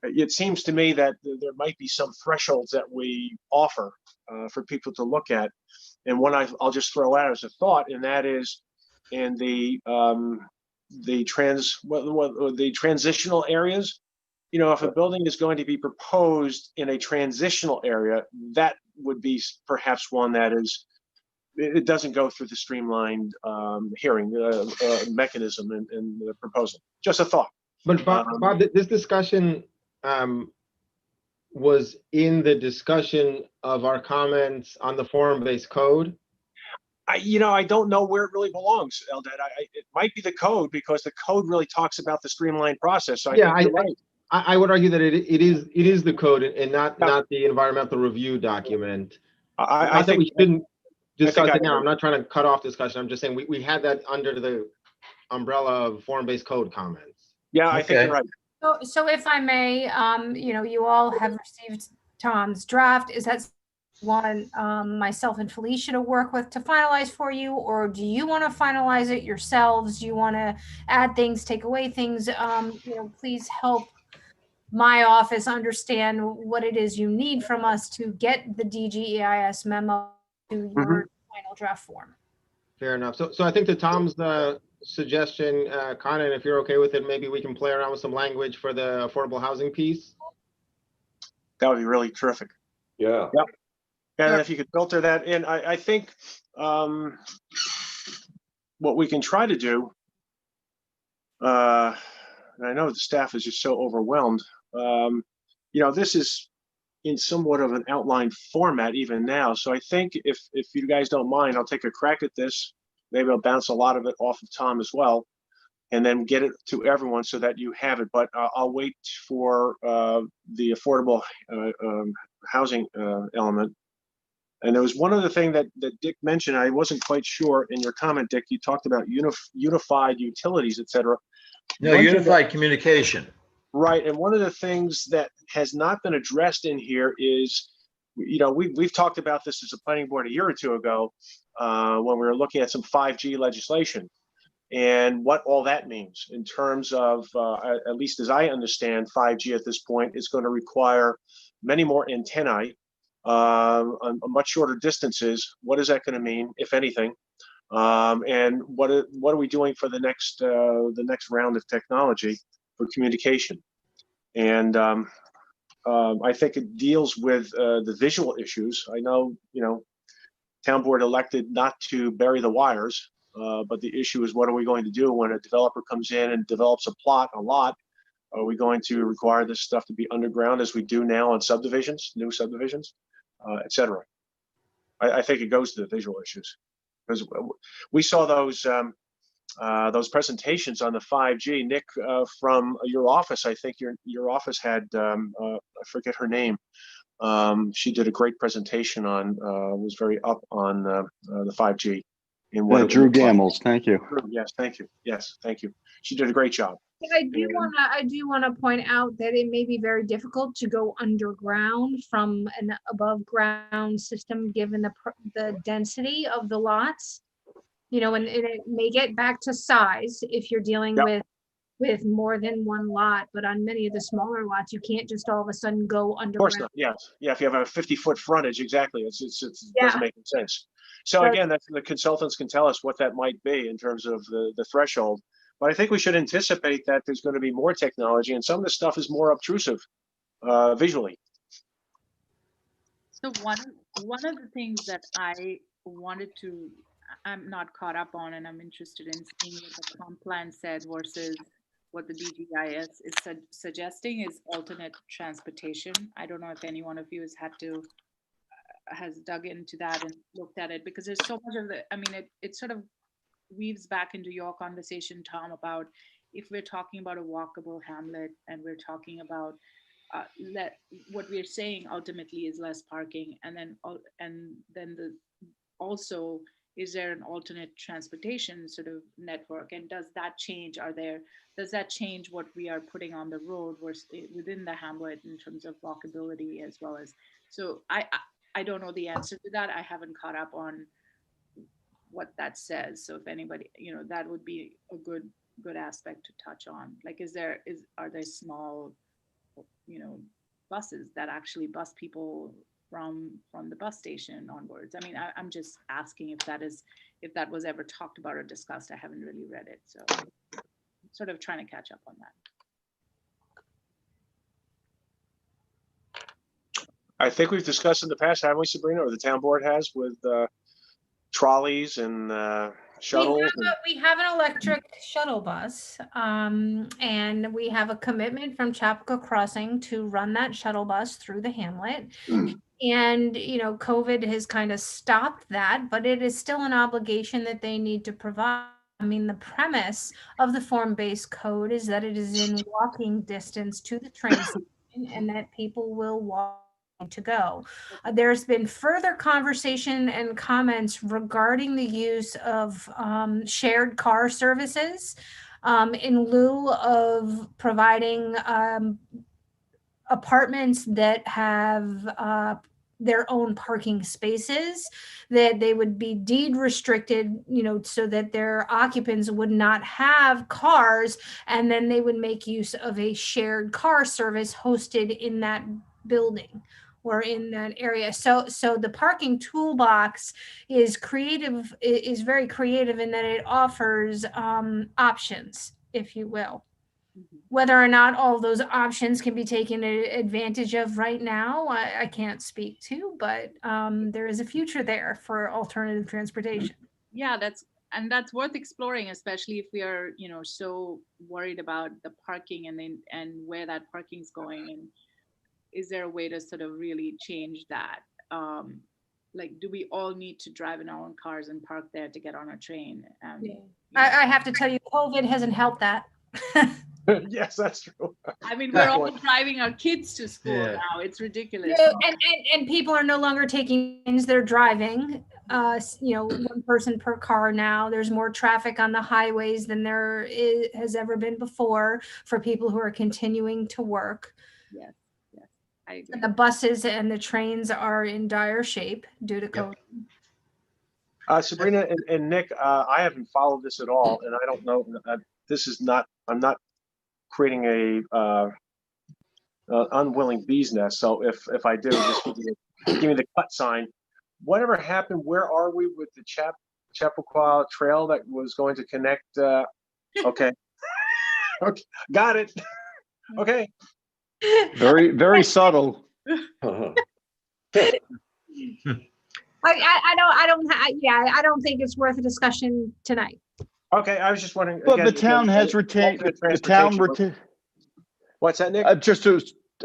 Speaker 1: it seems to me that there might be some thresholds that we offer for people to look at. And one I'll just throw out as a thought, and that is in the transitional areas. If a building is going to be proposed in a transitional area, that would be perhaps one that it doesn't go through the streamlined hearing mechanism in the proposal. Just a thought.
Speaker 5: But Bob, this discussion was in the discussion of our comments on the form-based code.
Speaker 1: I don't know where it really belongs, LDAT. It might be the code, because the code really talks about the streamlined process. So
Speaker 5: I would argue that it is the code and not the environmental review document. I think we shouldn't discuss it now. I'm not trying to cut off discussion. I'm just saying we had that under the umbrella of form-based code comments.
Speaker 1: Yeah, I think you're right.
Speaker 3: So if I may, you all have received Tom's draft. Is that one myself and Felicia to work with to finalize for you, or do you want to finalize it yourselves? Do you want to add things, take away things? Please help my office understand what it is you need from us to get the DGEIS memo to your final draft form.
Speaker 5: Fair enough. So I think to Tom's suggestion, Conan, if you're okay with it, maybe we can play around with some language for the affordable housing piece.
Speaker 1: That would be really terrific.
Speaker 7: Yeah.
Speaker 1: Yep. And if you could filter that in, I think what we can try to do, and I know the staff is just so overwhelmed, this is in somewhat of an outline format even now. So I think if you guys don't mind, I'll take a crack at this. Maybe I'll bounce a lot of it off of Tom as well, and then get it to everyone so that you have it. But I'll wait for the affordable housing element. And there was one other thing that Dick mentioned. I wasn't quite sure in your comment, Dick. You talked about unified utilities, et cetera.
Speaker 2: No, unified communication.
Speaker 1: Right, and one of the things that has not been addressed in here is, we've talked about this as a planning board a year or two ago, when we were looking at some 5G legislation, and what all that means in terms of, at least as I understand, 5G at this point is going to require many more antennae on much shorter distances. What is that going to mean, if anything? And what are we doing for the next round of technology for communication? And I think it deals with the visual issues. I know, town board elected not to bury the wires, but the issue is, what are we going to do when a developer comes in and develops a lot? Are we going to require this stuff to be underground as we do now on subdivisions, new subdivisions, et cetera? I think it goes to the visual issues, because we saw those presentations on the 5G. Nick, from your office, I think your office had, I forget her name. She did a great presentation on, was very up on the 5G.
Speaker 8: Drew Gambles, thank you.
Speaker 1: Yes, thank you. Yes, thank you. She did a great job.
Speaker 3: I do wanna point out that it may be very difficult to go underground from an above ground system, given the density of the lots. And it may get back to size if you're dealing
Speaker 1: Yep.
Speaker 3: with more than one lot, but on many of the smaller lots, you can't just all of a sudden go
Speaker 1: Of course
Speaker 3: underground.
Speaker 1: not. Yes. Yeah. If you have a 50-foot frontage, exactly. It
Speaker 3: Yeah.
Speaker 1: doesn't make any sense. So
Speaker 3: But-
Speaker 1: again, the consultants can tell us what that might be in terms of the threshold. But I think we should anticipate that there's going to be more technology, and some of the stuff is more obtrusive visually.
Speaker 6: So one of the things that I'm not caught up on, and I'm interested in seeing what the comp plan said versus what the DGIS is suggesting, is alternate transportation. I don't know if any one of you has dug into that and looked at it, because there's so much of it sort of weaves back into your conversation, Tom, about if we're talking about a walkable hamlet and we're talking about what we're saying ultimately is less parking, and then also, is there an alternate transportation sort of network, and does that change what we are putting on the road within the hamlet in terms of walkability as well as? So I don't know the answer to that. I haven't caught up on what that says. So if anybody, that would be a good aspect to touch on. Like, are there small, buses that actually bus people from the bus station onwards? I mean, I'm just asking if that was ever talked about or discussed. I haven't really read it, so I'm sort of trying to catch up on that.
Speaker 1: I think we've discussed in the past, haven't we, Sabrina, or the town board has, with trolleys and shuttles?
Speaker 3: We have an electric shuttle bus, and we have a commitment from Chapco Crossing to run that shuttle bus through the hamlet. And, COVID has kind of stopped that, but it is still an obligation that they need to provide. I mean, the premise of the form-based code is that it is in walking distance to the train station, and that people will walk to go. There's been further conversation and comments regarding the use of shared car services in lieu of providing apartments that have their own parking spaces, that they would be deed restricted, so that their occupants would not have cars, and then they would make use of a shared car service hosted in that building or in that area. So the parking toolbox is very creative in that it offers options, if you will. Whether or not all those options can be taken advantage of right now, I can't speak to, but there is a future there for alternative transportation.
Speaker 6: Yeah, that's worth exploring, especially if we are, so worried about the parking and where that parking is going. And is there a way to sort of really change that? Like, do we all need to drive in our own cars and park there to get on a train?
Speaker 3: I have to tell you, COVID hasn't helped that.
Speaker 1: Yes, that's true.
Speaker 6: I mean, we're all
Speaker 1: Excellent.
Speaker 6: driving our kids to school
Speaker 2: Yeah.
Speaker 6: now. It's ridiculous.
Speaker 3: And people are no longer taking, they're driving, one person per car now. There's more traffic on the highways than has ever been before for people who are continuing to work.
Speaker 6: Yes, yes, I agree.
Speaker 3: And the buses and the trains are in dire shape due to COVID.
Speaker 1: Sabrina and Nick, I haven't followed this at all, and I don't know. I'm not creating a unwilling bee's nest. So if I do, just give me the cut sign. Whatever happened? Where are we with the Chappaqua Trail that was going to connect? Okay, okay, got it. Okay.
Speaker 8: Very, very subtle.
Speaker 7: Uh-huh.
Speaker 3: I don't think it's worth a discussion tonight.
Speaker 1: Okay, I was just wondering.
Speaker 8: But
Speaker 1: again,
Speaker 8: the town
Speaker 1: because
Speaker 8: has retained,
Speaker 1: alternate
Speaker 8: the town,
Speaker 1: transportation- What's that, Nick?
Speaker 8: I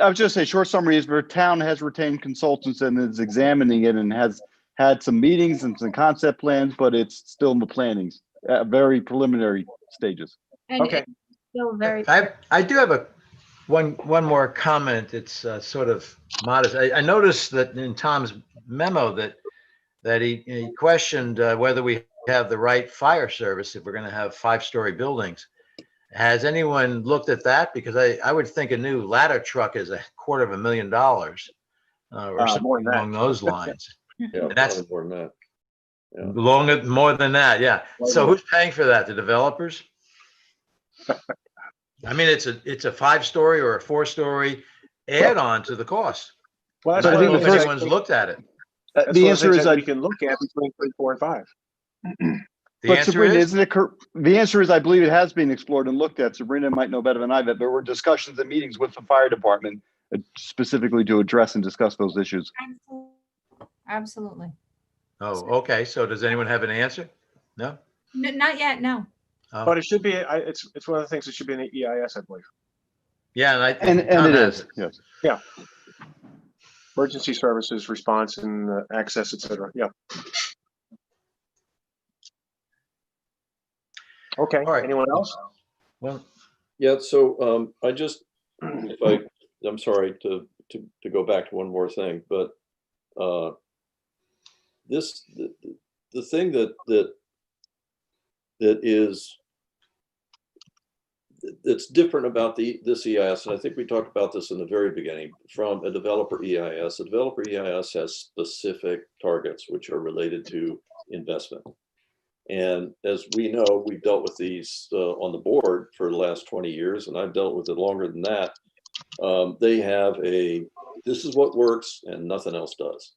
Speaker 8: was just say, short summary is the town has retained consultants and is examining it and has had some meetings and some concept plans, but it's still in the plannings, very preliminary stages.
Speaker 3: And
Speaker 1: Okay.
Speaker 3: it's still very,
Speaker 2: I do have one more comment. It's sort of modest. I noticed that in Tom's memo that he questioned whether we have the right fire service if we're going to have 5-story buildings. Has anyone looked at that? Because I would think a new ladder truck is $250,000 or
Speaker 1: More
Speaker 2: something
Speaker 1: than that.
Speaker 2: along those lines.
Speaker 7: Yeah,
Speaker 2: That's-
Speaker 7: probably more than that. Yeah.
Speaker 2: More than that, yeah.
Speaker 1: More
Speaker 2: So
Speaker 1: than
Speaker 2: who's paying for that? The developers? I mean, it's a 5-story or a 4-story add-on to the cost.
Speaker 1: Well,
Speaker 2: I
Speaker 1: that's
Speaker 2: don't
Speaker 1: one
Speaker 2: know
Speaker 1: of
Speaker 2: if
Speaker 1: the
Speaker 2: anyone's
Speaker 1: things-
Speaker 2: looked at it.
Speaker 1: that's
Speaker 8: The
Speaker 1: one of
Speaker 8: answer
Speaker 1: things
Speaker 8: is
Speaker 1: that we can look at between 3, 4, and 5.
Speaker 2: The
Speaker 8: But
Speaker 2: answer
Speaker 8: Sabrina,
Speaker 2: is,
Speaker 8: isn't it, the answer is, I believe it has been explored and looked at. Sabrina might know better than I, but there were discussions and meetings with the fire department specifically to address and discuss those issues.
Speaker 3: absolutely.
Speaker 2: oh, okay. So does anyone have an answer? No?
Speaker 3: Not yet, no.
Speaker 2: Oh.
Speaker 1: But it should be. It's one of the things that should be in the EIS, I believe.
Speaker 2: Yeah,
Speaker 8: And
Speaker 2: Tom
Speaker 8: it
Speaker 2: has
Speaker 8: is, yes.
Speaker 1: Emergency services, response, and access, etc. Yeah. Okay.
Speaker 2: All right.
Speaker 1: Anyone else?
Speaker 2: Well,
Speaker 7: Yeah, so I'm sorry to go back to one more thing, but the thing that's different about this EIS, and I think we talked about this in the very beginning, from a developer EIS. A developer EIS has specific targets which are related to investment. And as we know, we've dealt with these on the board for the last 20 years, and I've dealt with it longer than that. They have this is what works and nothing else does.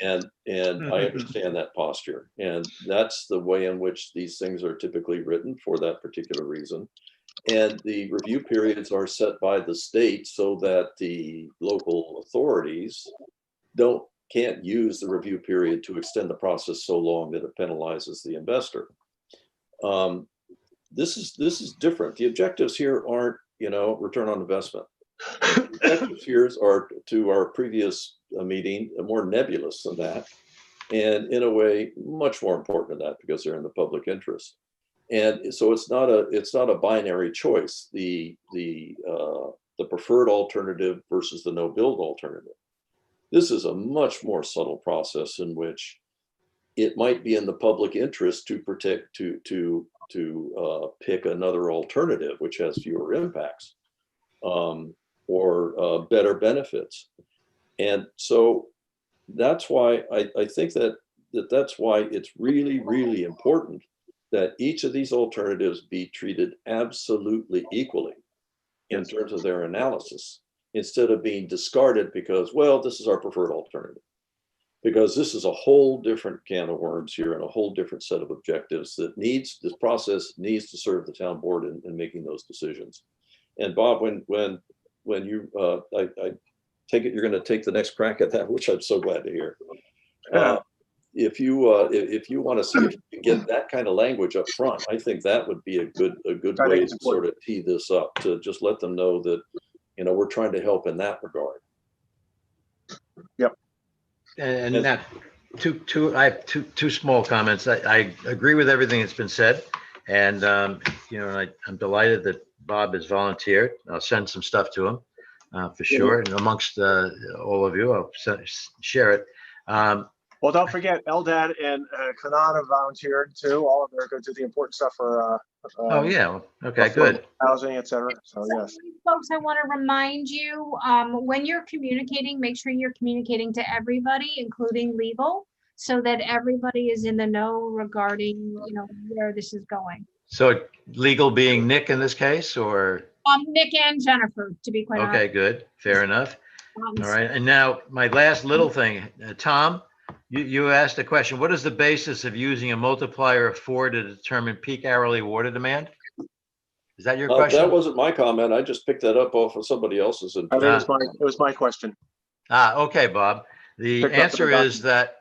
Speaker 7: And I understand that posture. And that's the way in which these things are typically written for that particular reason. And the review periods are set by the state so that the local authorities can't use the review period to extend the process so long that it penalizes the investor. This is different. The objectives here aren't, return on investment. The objectives here are, to our previous meeting, more nebulous than that, and in a way much more important than that because they're in the public interest. And so it's not a binary choice. The preferred alternative versus the no build alternative. This is a much more subtle process in which it might be in the public interest to protect, to pick another alternative, which has fewer impacts or better benefits. And so that's why I think that's why it's really, really important that each of these alternatives be treated absolutely equally in terms of their analysis, instead of being discarded because, well, this is our preferred alternative. Because this is a whole different can of worms here and a whole different set of objectives that this process needs to serve the town board in making those decisions. And Bob, when you, I take it you're going to take the next crack at that, which I'm so glad to hear. If you want to see if you can get that kind of language up front, I think that would be a good way to sort of tee this up, to just let them know that, we're trying to help in that regard.
Speaker 1: Yep.
Speaker 2: and that I have two small comments. I agree with everything that's been said. And, and I'm delighted that Bob has volunteered. I'll send some stuff to him for sure. And amongst all of you, I'll share it.
Speaker 1: Well, don't forget Eldad and Kanata volunteered too. All of them are going to do the important stuff for
Speaker 2: Oh, yeah. Okay, good.
Speaker 1: housing, et cetera. So yes.
Speaker 3: Folks, I want to remind you, when you're communicating, make sure you're communicating to everybody, including legal, so that everybody is in the know regarding, you know, where this is going.
Speaker 2: So legal being Nick in this case, or?
Speaker 3: Nick and Jennifer, to be quite honest.
Speaker 2: Okay, good. Fair enough.
Speaker 3: Um,
Speaker 2: All right. And now my last little thing, Tom, you asked a question. What is the basis of using a multiplier of 4 to determine peak hourly water demand? Is that your question?
Speaker 7: That wasn't my comment. I just picked that up off of somebody else's.
Speaker 1: I think it was my question.
Speaker 2: Okay, Bob. The
Speaker 1: Picked up
Speaker 2: answer
Speaker 1: the
Speaker 2: is that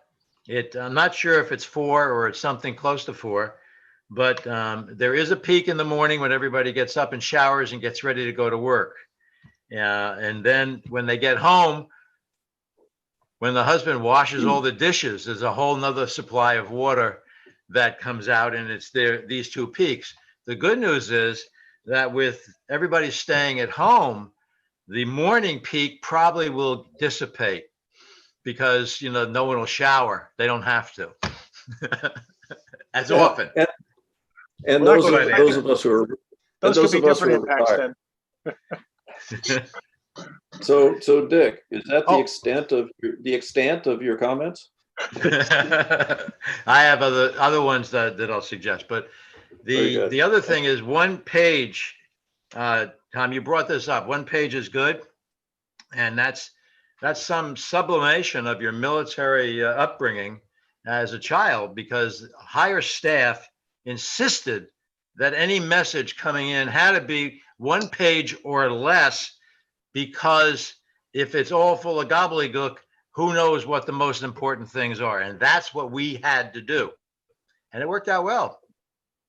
Speaker 2: I'm not sure if it's 4 or it's something close to 4, but there is a peak in the morning when everybody gets up and showers and gets ready to go to work. And then when they get home, when the husband washes all the dishes, there's a whole nother supply of water that comes out, and it's these 2 peaks. The good news is that with everybody staying at home, the morning peak probably will dissipate because, you know, no one will shower. They don't have to as often.
Speaker 7: And
Speaker 1: Well,
Speaker 7: those of us who are
Speaker 1: Those could be different impacts
Speaker 7: retired.
Speaker 1: then.
Speaker 7: So Dick, is that
Speaker 1: Oh.
Speaker 7: the extent of your comments?
Speaker 2: I have other ones that I'll suggest, but
Speaker 7: Very good.
Speaker 2: the other thing is 1 page. Tom, you brought this up. 1 page is good, and that's some sublimation of your military upbringing as a child, because higher staff insisted that any message coming in had to be 1 page or less, because if it's all full of gobbledygook, who knows what the most important things are? And that's what we had to do. And it worked out well.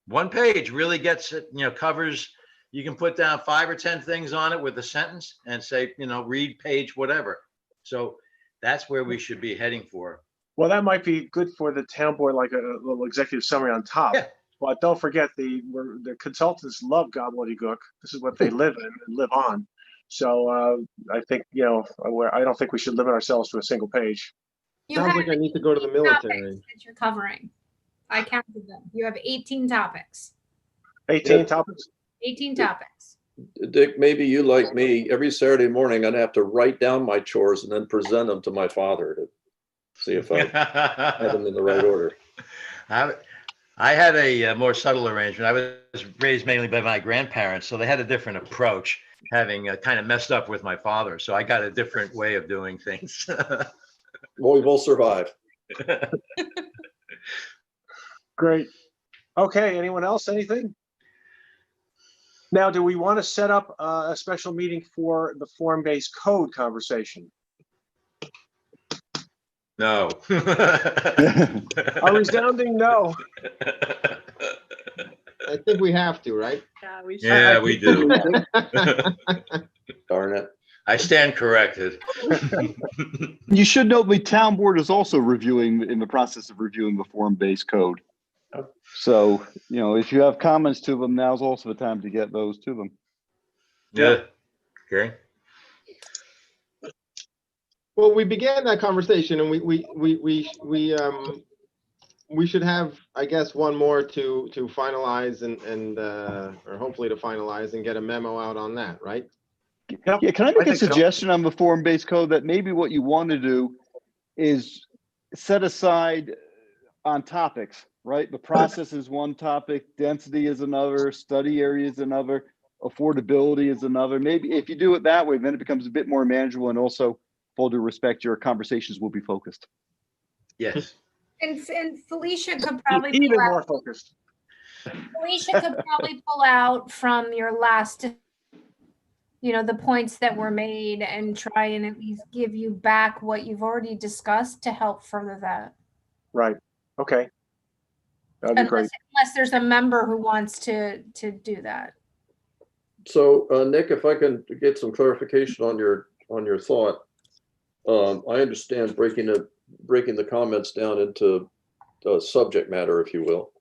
Speaker 2: 1 page really gets it, you know, covers, you can put down 5 or 10 things on it with a sentence and say, you know, read page whatever. So that's where we should be heading for.
Speaker 1: Well, that might be good for the town board, like a little executive summary on top.
Speaker 2: Yeah.
Speaker 1: But don't forget, the consultants love gobbledygook. This is what they live in and live on. So I think, you know, I don't think we should limit ourselves to a single page.
Speaker 3: You
Speaker 5: Sounds
Speaker 3: have
Speaker 5: like I need to go to the
Speaker 3: 18
Speaker 5: military.
Speaker 3: topics that you're covering. I counted them. You have 18 topics.
Speaker 1: 18
Speaker 7: Yeah.
Speaker 1: topics?
Speaker 3: 18 topics.
Speaker 7: Dick, maybe you, like me, every Saturday morning, I'd have to write down my chores and then present them to my father to see if I had them in the right order.
Speaker 2: I had a more subtle arrangement. I was raised mainly by my grandparents, so they had a different approach, having kind of messed up with my father. So I got a different way of doing things.
Speaker 7: Well, we both survived.
Speaker 1: Great. Okay, anyone else, anything? Now, do we want to set up a special meeting for the form-based code conversation?
Speaker 2: No.
Speaker 1: A resounding no.
Speaker 5: I think we have to, right?
Speaker 2: Yeah, we do.
Speaker 7: Darn it.
Speaker 2: I stand corrected.
Speaker 8: You should note the town board is also in the process of reviewing the form-based code. So, you know, if you have comments to them, now's also the time to get those to them.
Speaker 2: Yeah. Okay.
Speaker 5: Well, we began that conversation, and we should have, I guess, one more to finalize and or hopefully to finalize and get a memo out on that, right?
Speaker 1: Yep.
Speaker 8: Yeah, can I make a
Speaker 1: think so.
Speaker 8: suggestion on the form-based code that maybe what you want to do is set aside on topics, right? The process is one topic, density is another, study area is another, affordability is another. Maybe if you do it that way, then it becomes a bit more manageable, and also, full due respect, your conversations will be focused.
Speaker 2: Yes.
Speaker 3: And Felicia could probably
Speaker 1: Even
Speaker 3: pull out,
Speaker 1: more focused.
Speaker 3: Felicia could probably pull out from your last, you know, the points that were made and try and at least give you back what you've already discussed to help further that.
Speaker 1: Right. Okay. That'd be great.
Speaker 3: Unless there's a member who wants to do that.
Speaker 7: So, Nick, if I can get some clarification on your thought, I understand breaking the comments down into subject matter, if you will.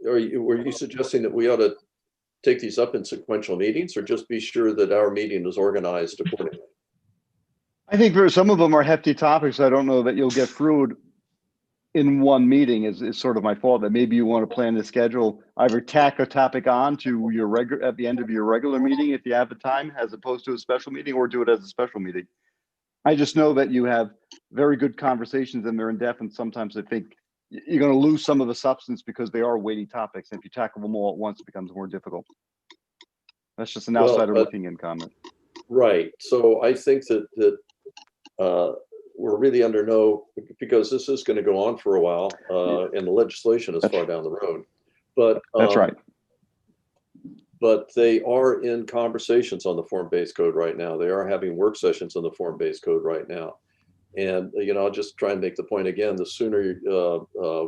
Speaker 7: Were you suggesting that we ought to take these up in sequential meetings, or just be sure that our meeting is organized accordingly?
Speaker 8: I think for some of them are hefty topics. I don't know that you'll get through it in one meeting is sort of my fault. That maybe you want to plan the schedule, either tack a topic on to your regular, at the end of your regular meeting, if you have the time, as opposed to a special meeting, or do it as a special meeting. I just know that you have very good conversations and they're in depth, and sometimes I think you're going to lose some of the substance because they are weighty topics. And if you tackle them all at once, it becomes more difficult. That's just an outsider looking in comment.
Speaker 7: Right. So I think that we're really under no, because this is going to go on for a while, and the legislation is far down the road. But
Speaker 8: That's right.
Speaker 7: But they are in conversations on the form-based code right now. They are having work sessions on the form-based code right now. And, you know, I'll just try and make the point again, the sooner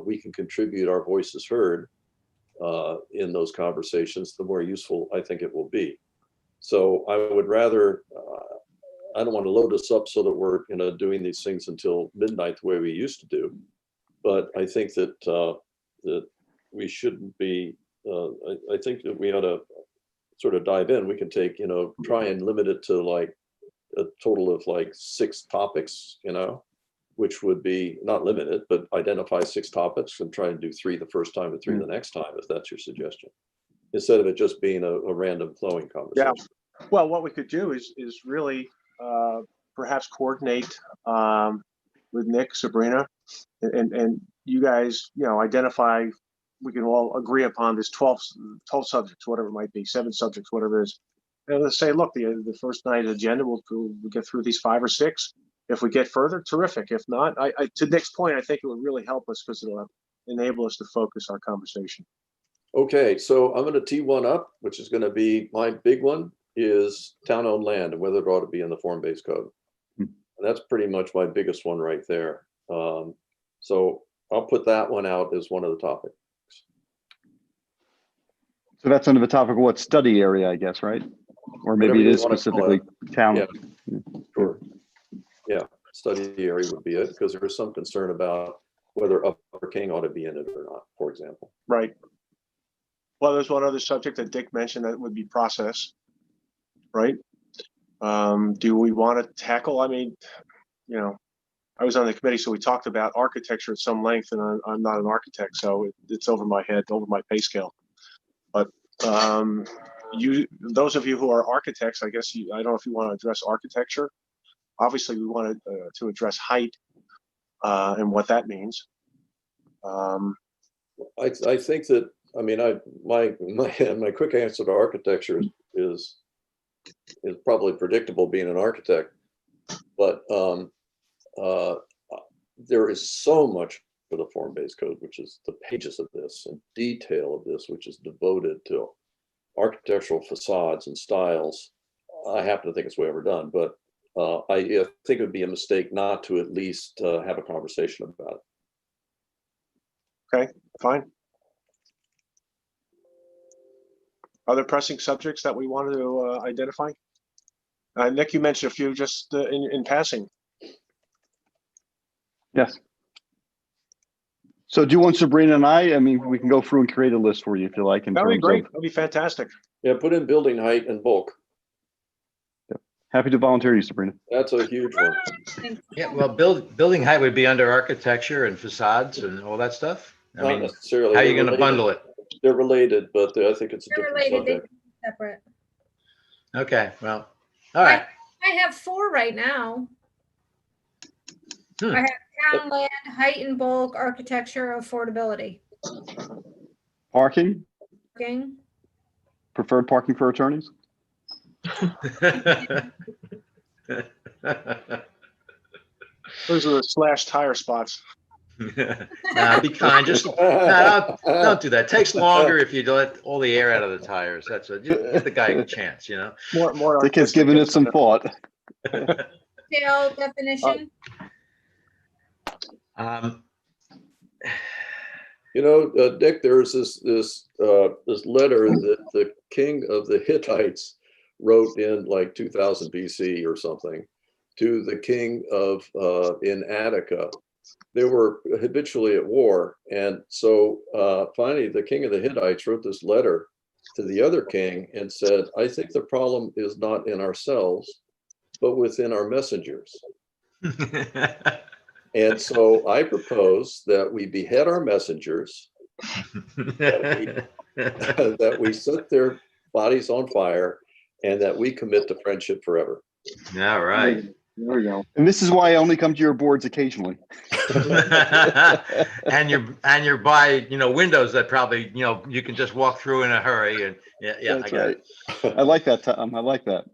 Speaker 7: we can contribute, our voices heard in those conversations, the more useful I think it will be. So I would rather, I don't want to load us up so that we're, you know, doing these things until midnight the way we used to do. But I think that that we shouldn't be, I think that we ought to sort of dive in. We can take, you know, try and limit it to like a total of like 6 topics, you know, which would be not limited, but identify 6 topics and try and do 3 the first time and 3 the next time, if that's your suggestion, instead of it just being a random flowing conversation.
Speaker 1: Yeah. Well, what we could do is really perhaps coordinate with Nick, Sabrina, and you guys, you know, identify, we can all agree upon this 12 subjects, whatever it might be, 7 subjects, whatever it is. And let's say, look, the first night's agenda, we'll get through these 5 or 6. If we get further, terrific. If not, to Nick's point, I think it would really help us because it'll enable us to focus our conversation.
Speaker 7: Okay, so I'm going to tee one up, which is going to be my big one, is town-owned land and whether it ought to be in the form-based code. And that's pretty much my biggest one right there. So I'll put that one out as one of the topics.
Speaker 8: So that's under the topic of what study area, I guess, right? Or maybe it is specifically town.
Speaker 7: Yeah, sure. Yeah, study area would be it, because there is some concern about whether Upper King ought to be in it or not, for example.
Speaker 1: Right. Well, there's one other subject that Dick mentioned that would be process, right? Do we want to tackle, I mean, you know, I was on the committee, so we talked about architecture at some length, and I'm not an architect, so it's over my head, over my pay scale. But those of you who are architects, I guess I don't know if you want to address architecture. Obviously, we wanted to address height and what that means.
Speaker 7: I think that, I mean, my quick answer to architecture is probably predictable, being an architect, but there is so much for the form-based code, which is the pages of this and detail of this, which is devoted to architectural facades and styles. I happen to think it's way overdone, but I think it would be a mistake not to at least have a conversation about it.
Speaker 1: Okay, fine. Other pressing subjects that we wanted to identify? Nick, you mentioned a few just in passing.
Speaker 8: Yes. So do you want Sabrina and I mean, we can go through and create a list for you if you like.
Speaker 1: That'd be great. That'd be fantastic.
Speaker 7: Yeah, put in building height and bulk.
Speaker 8: Happy to volunteer you, Sabrina.
Speaker 7: That's a huge one.
Speaker 2: Yeah, well, building height would be under architecture and facades and all that stuff. I
Speaker 7: Not
Speaker 2: mean,
Speaker 7: necessarily.
Speaker 2: how are you
Speaker 7: They're
Speaker 2: going to
Speaker 7: related.
Speaker 2: bundle it?
Speaker 7: They're related, but I think it's a
Speaker 3: They're
Speaker 7: different
Speaker 3: related,
Speaker 7: subject.
Speaker 3: they're separate.
Speaker 2: Okay, well, all right.
Speaker 3: I have 4 right now.
Speaker 2: Hmm.
Speaker 3: I have town land, height and bulk, architecture, affordability.
Speaker 8: Parking,
Speaker 3: Parking.
Speaker 8: preferred parking for attorneys.
Speaker 1: Those are the slash tire spots.
Speaker 2: Nah, be kind. Just don't do that. It takes longer if you let all the air out of the tires. That's what, give the guy a chance, you know.
Speaker 1: More.
Speaker 8: Dick has given it some thought.
Speaker 3: Detail definition.
Speaker 7: You know, Dick, there's this letter that the king of the Hittites wrote in like 2000 BC or something to the king of in Attica. They were habitually at war, and so finally the king of the Hittites wrote this letter to the other king and said, I think the problem is not in ourselves, but within our messengers. And so I propose that we behead our messengers, that we set their bodies on fire, and that we commit to friendship forever.
Speaker 2: All right.
Speaker 8: There we go. And this is why I only come to your boards occasionally.
Speaker 2: And you're by, windows that probably, you can just walk through in a hurry and yeah, I
Speaker 8: That's
Speaker 2: got it.
Speaker 8: right. I like that, Tom. I like that.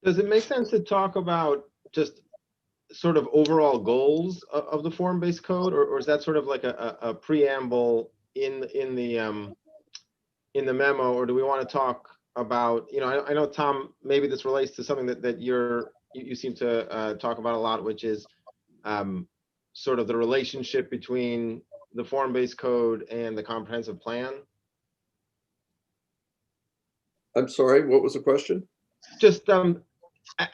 Speaker 5: Does it make sense to talk about just sort of overall goals of the form-based code, or is that sort of like a preamble in the memo, or do we want to talk about, I know, Tom, maybe this relates to something that you seem to talk about a lot, which is sort of the relationship between the form-based code and the comprehensive plan?
Speaker 7: I'm sorry, what was the question?
Speaker 5: Just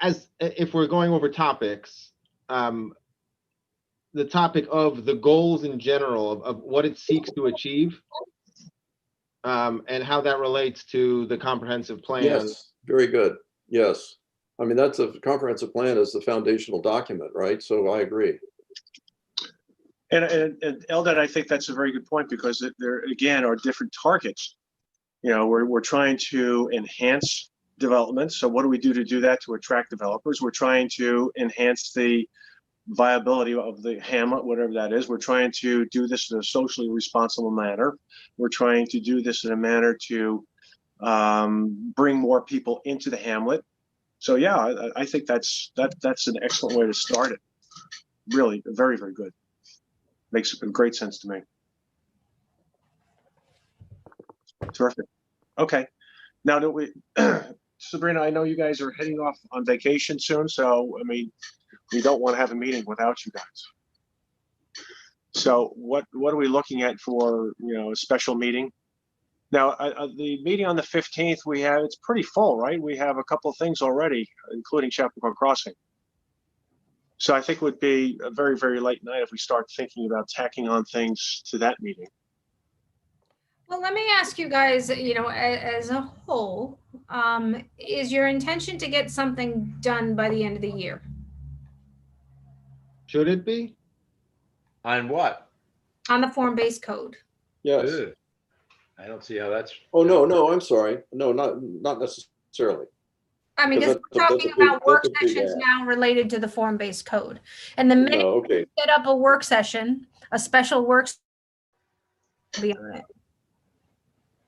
Speaker 5: as if we're going over topics, the topic of the goals in general of what it seeks to achieve, and how that relates to the comprehensive plan.
Speaker 7: Yes, very good. Yes. I mean, that's a comprehensive plan is the foundational document, right? So I agree.
Speaker 1: And Eldad, I think that's a very good point, because there again are different targets. We're trying to enhance development. So what do we do to do that to attract developers? We're trying to enhance the viability of the hamlet, whatever that is. We're trying to do this in a socially responsible manner. We're trying to do this in a manner to bring more people into the hamlet. So yeah, I think that's an excellent way to start it. Really, very, very good. Makes great sense to me. Terrific. Okay. Now that we, Sabrina, I know you guys are heading off on vacation soon, so I mean, we don't want to have a meeting without you guys. So what are we looking at for a special meeting? Now the meeting on the 15th it's pretty full, right? We have a couple of things already, including Chappaqua Crossing. So I think it would be a very, very late night if we start thinking about tacking on things to that meeting.
Speaker 3: Well, let me ask you guys, as a whole, is your intention to get something done by the end of the year?
Speaker 5: Should it be?
Speaker 2: On what?
Speaker 3: On the form-based code?
Speaker 7: Yes.
Speaker 2: Ugh. I don't see how that's.
Speaker 7: Oh, no, I'm sorry. No, not necessarily.
Speaker 3: I mean, because we're talking about work sessions now related to the form-based code. And the minute
Speaker 7: okay.
Speaker 3: you set up a work session, a special work be on it.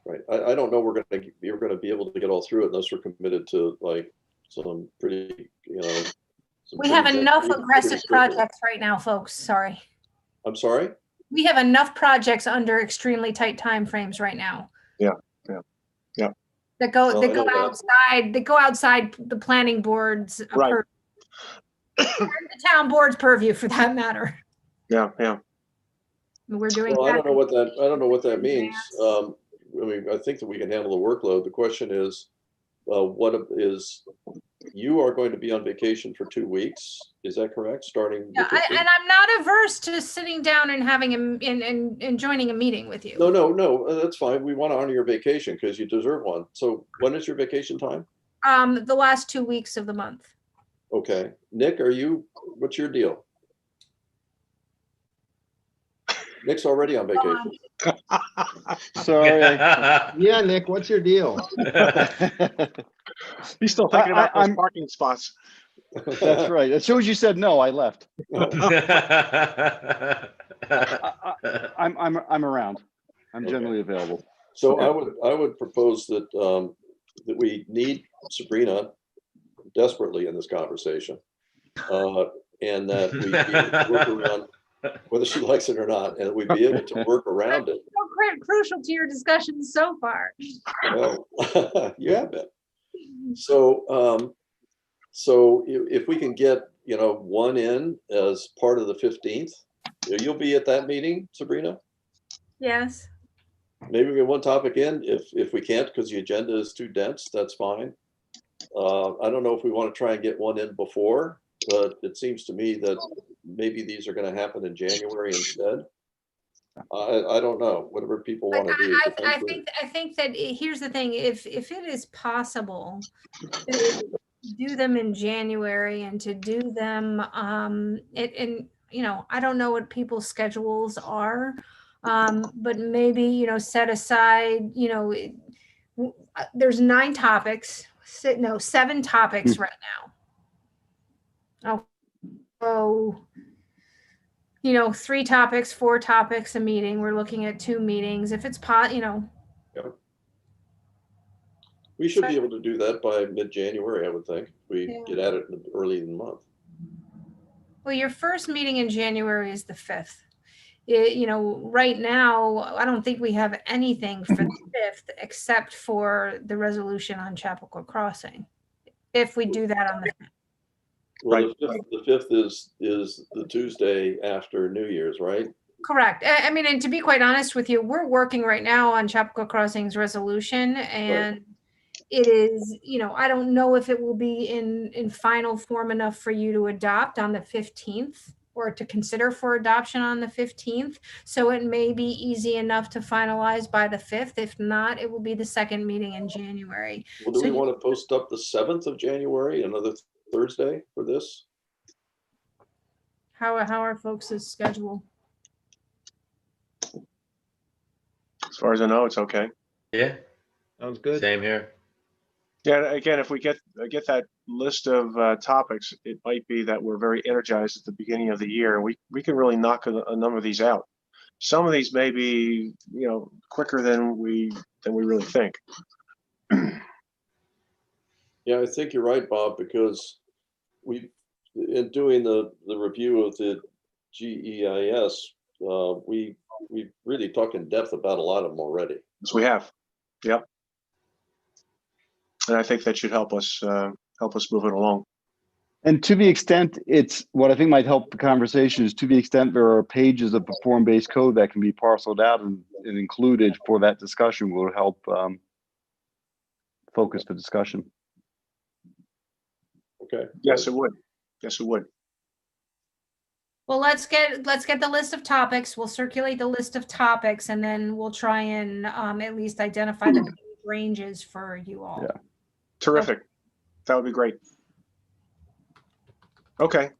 Speaker 7: Right. I don't know we're going to be able to get all through it unless we're committed to like some pretty,
Speaker 3: we have enough aggressive projects right now, folks. Sorry.
Speaker 7: I'm sorry?
Speaker 3: We have enough projects under extremely tight timeframes right now.
Speaker 1: Yeah.
Speaker 3: That go outside the planning board's
Speaker 1: right.
Speaker 3: The town board's purview, for that matter.
Speaker 1: Yeah.
Speaker 3: We're doing.
Speaker 7: Well, I don't know what that means. I mean, I think that we can handle the workload. The question is, you are going to be on vacation for 2 weeks. Is that correct? Starting.
Speaker 3: Yeah, and I'm not averse to sitting down and having and joining a meeting with you.
Speaker 7: No, that's fine. We want to honor your vacation because you deserve one. So when is your vacation time?
Speaker 3: The last 2 weeks of the month.
Speaker 7: Okay. Nick, what's your deal? Nick's already on vacation.
Speaker 8: Sorry.
Speaker 5: Yeah, Nick, what's your deal?
Speaker 1: He's still thinking about those parking spots.
Speaker 8: That's right. As soon as you said no, I left. I'm around. I'm generally available.
Speaker 7: So I would propose that that we need Sabrina desperately in this conversation, and that we work around whether she likes it or not, and we'd be able to work around it.
Speaker 3: So crucial to your discussions so far.
Speaker 7: Well, you have been. So, if we can get one in as part of the 15th, you'll be at that meeting, Sabrina.
Speaker 3: Yes.
Speaker 7: Maybe we get one topic in. If we can't because the agenda is too dense, that's fine. I don't know if we want to try and get one in before, but it seems to me that maybe these are going to happen in January instead. I don't know, whatever people want to do.
Speaker 3: I think that here's the thing, if it is possible to do them in January and to do them, I don't know what people's schedules are. But maybe, set aside, there's 9 topics, 7 topics right now. Oh, 3 topics, 4 topics a meeting. We're looking at 2 meetings. If it's
Speaker 7: We should be able to do that by mid-January, I would think. We
Speaker 3: Yeah.
Speaker 7: get at it early in the month.
Speaker 3: well, your first meeting in January is the 5th. Right now, I don't think we have anything for the 5th except for the resolution on Chapel Crossing. If we do that on the 5th.
Speaker 7: Well, the 5th is the Tuesday after New Year's, right?
Speaker 3: Correct. I mean, and to be quite honest with you, we're working right now on Chapel Crossing's resolution, and it is, I don't know if it will be in final form enough for you to adopt on the 15th or to consider for adoption on the 15th. So it may be easy enough to finalize by the 5th. If not, it will be the second meeting in January.
Speaker 7: Well, do
Speaker 3: So
Speaker 7: we want to post up the 7th of January, another Thursday for this?
Speaker 3: How are folks' schedule?
Speaker 1: As far as I know, it's okay.
Speaker 2: Yeah,
Speaker 5: Sounds good.
Speaker 2: same here.
Speaker 1: Yeah, again, if we get that list of topics, it might be that we're very energized at the beginning of the year, and we can really knock a number of these out. Some of these may be, quicker than we really think.
Speaker 7: Yeah, I think you're right, Bob, because in doing the review of the GEIS, we really talked in depth about a lot of them already.
Speaker 1: Yes, we have. Yep. And I think that should help us move it along.
Speaker 8: And to the extent it's, what I think might help the conversation is to the extent there are pages of the form-based code that can be parceled out and included for that discussion will help focus the discussion.
Speaker 7: Okay.
Speaker 1: Yes, it would. Yes, it would.
Speaker 3: Well, let's get the list of topics. We'll circulate the list of topics, and then we'll try and at least identify the ranges for you all.
Speaker 8: Yeah.
Speaker 1: Terrific. That would be great. Okay.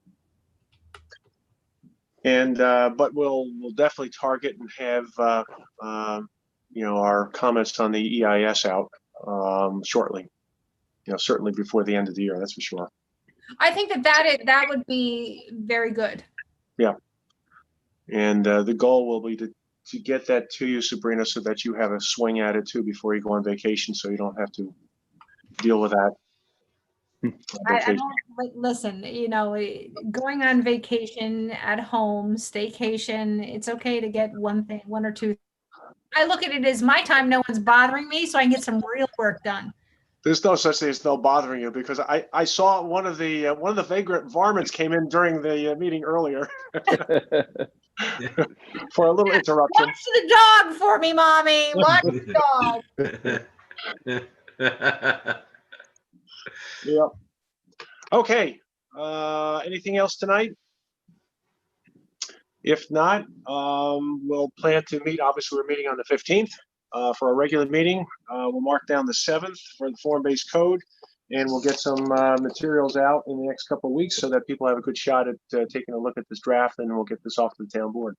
Speaker 1: And but we'll definitely target and have our comments on the EIS out shortly. Certainly before the end of the year. That's for sure.
Speaker 3: I think that would be very good.
Speaker 1: Yeah. And the goal will be to get that to you, Sabrina, so that you have a swing at it too before you go on vacation, so you don't have to deal with that.
Speaker 3: I don't listen, going on vacation at home, staycation, it's okay to get one or two. I look at it as my time, no one's bothering me, so I can get some real work done.
Speaker 1: There's no such thing as no bothering you, because I saw one of the vagrant varmints came in during the meeting earlier for a little interruption.
Speaker 3: Watch the dog for me, Mommy. Watch the dog.
Speaker 1: Yeah. Okay. Anything else tonight? If not, we'll plan to meet. Obviously, we're meeting on the 15th for our regular meeting. We'll mark down the 7th for the form-based code, and we'll get some materials out in the next couple of weeks so that people have a good shot at taking a look at this draft, and we'll get this off to the town board.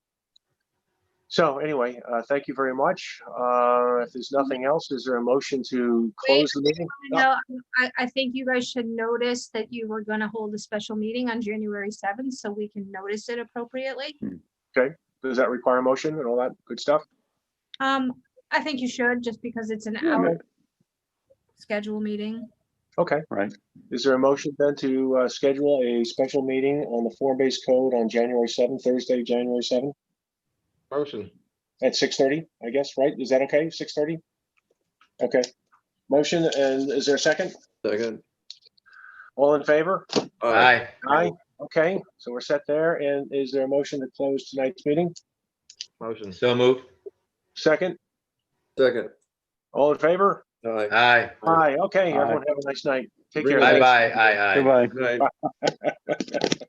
Speaker 1: So anyway, thank you very much. If there's nothing else, is there a motion to close the meeting?
Speaker 3: No, I think you guys should notice that you were going to hold a special meeting on January 7th, so we can notice it appropriately.
Speaker 1: Okay. Does that require a motion and all that good stuff?
Speaker 3: I think you should, just because it's an hour schedule meeting.
Speaker 1: Okay.
Speaker 8: Right.
Speaker 1: Is there a motion then to schedule a special meeting on the form-based code on January 7th, Thursday, January 7th?
Speaker 5: Motion.
Speaker 1: At 6:30, I guess, right? Is that okay? 6:30? Okay. Motion, and is there a second?
Speaker 7: Second.
Speaker 1: All in favor?
Speaker 2: Aye.
Speaker 1: Aye. Okay, so we're set there. And is there a motion to close tonight's meeting?
Speaker 5: Motion.
Speaker 2: So move.
Speaker 1: Second?
Speaker 7: Second.
Speaker 1: All in favor?
Speaker 7: Aye.
Speaker 2: Aye.
Speaker 1: Aye. Okay,
Speaker 8: Aye.
Speaker 1: everyone have a nice night. Take care.
Speaker 2: Bye bye. Aye. Aye.
Speaker 8: Goodbye.
Speaker 7: Good night.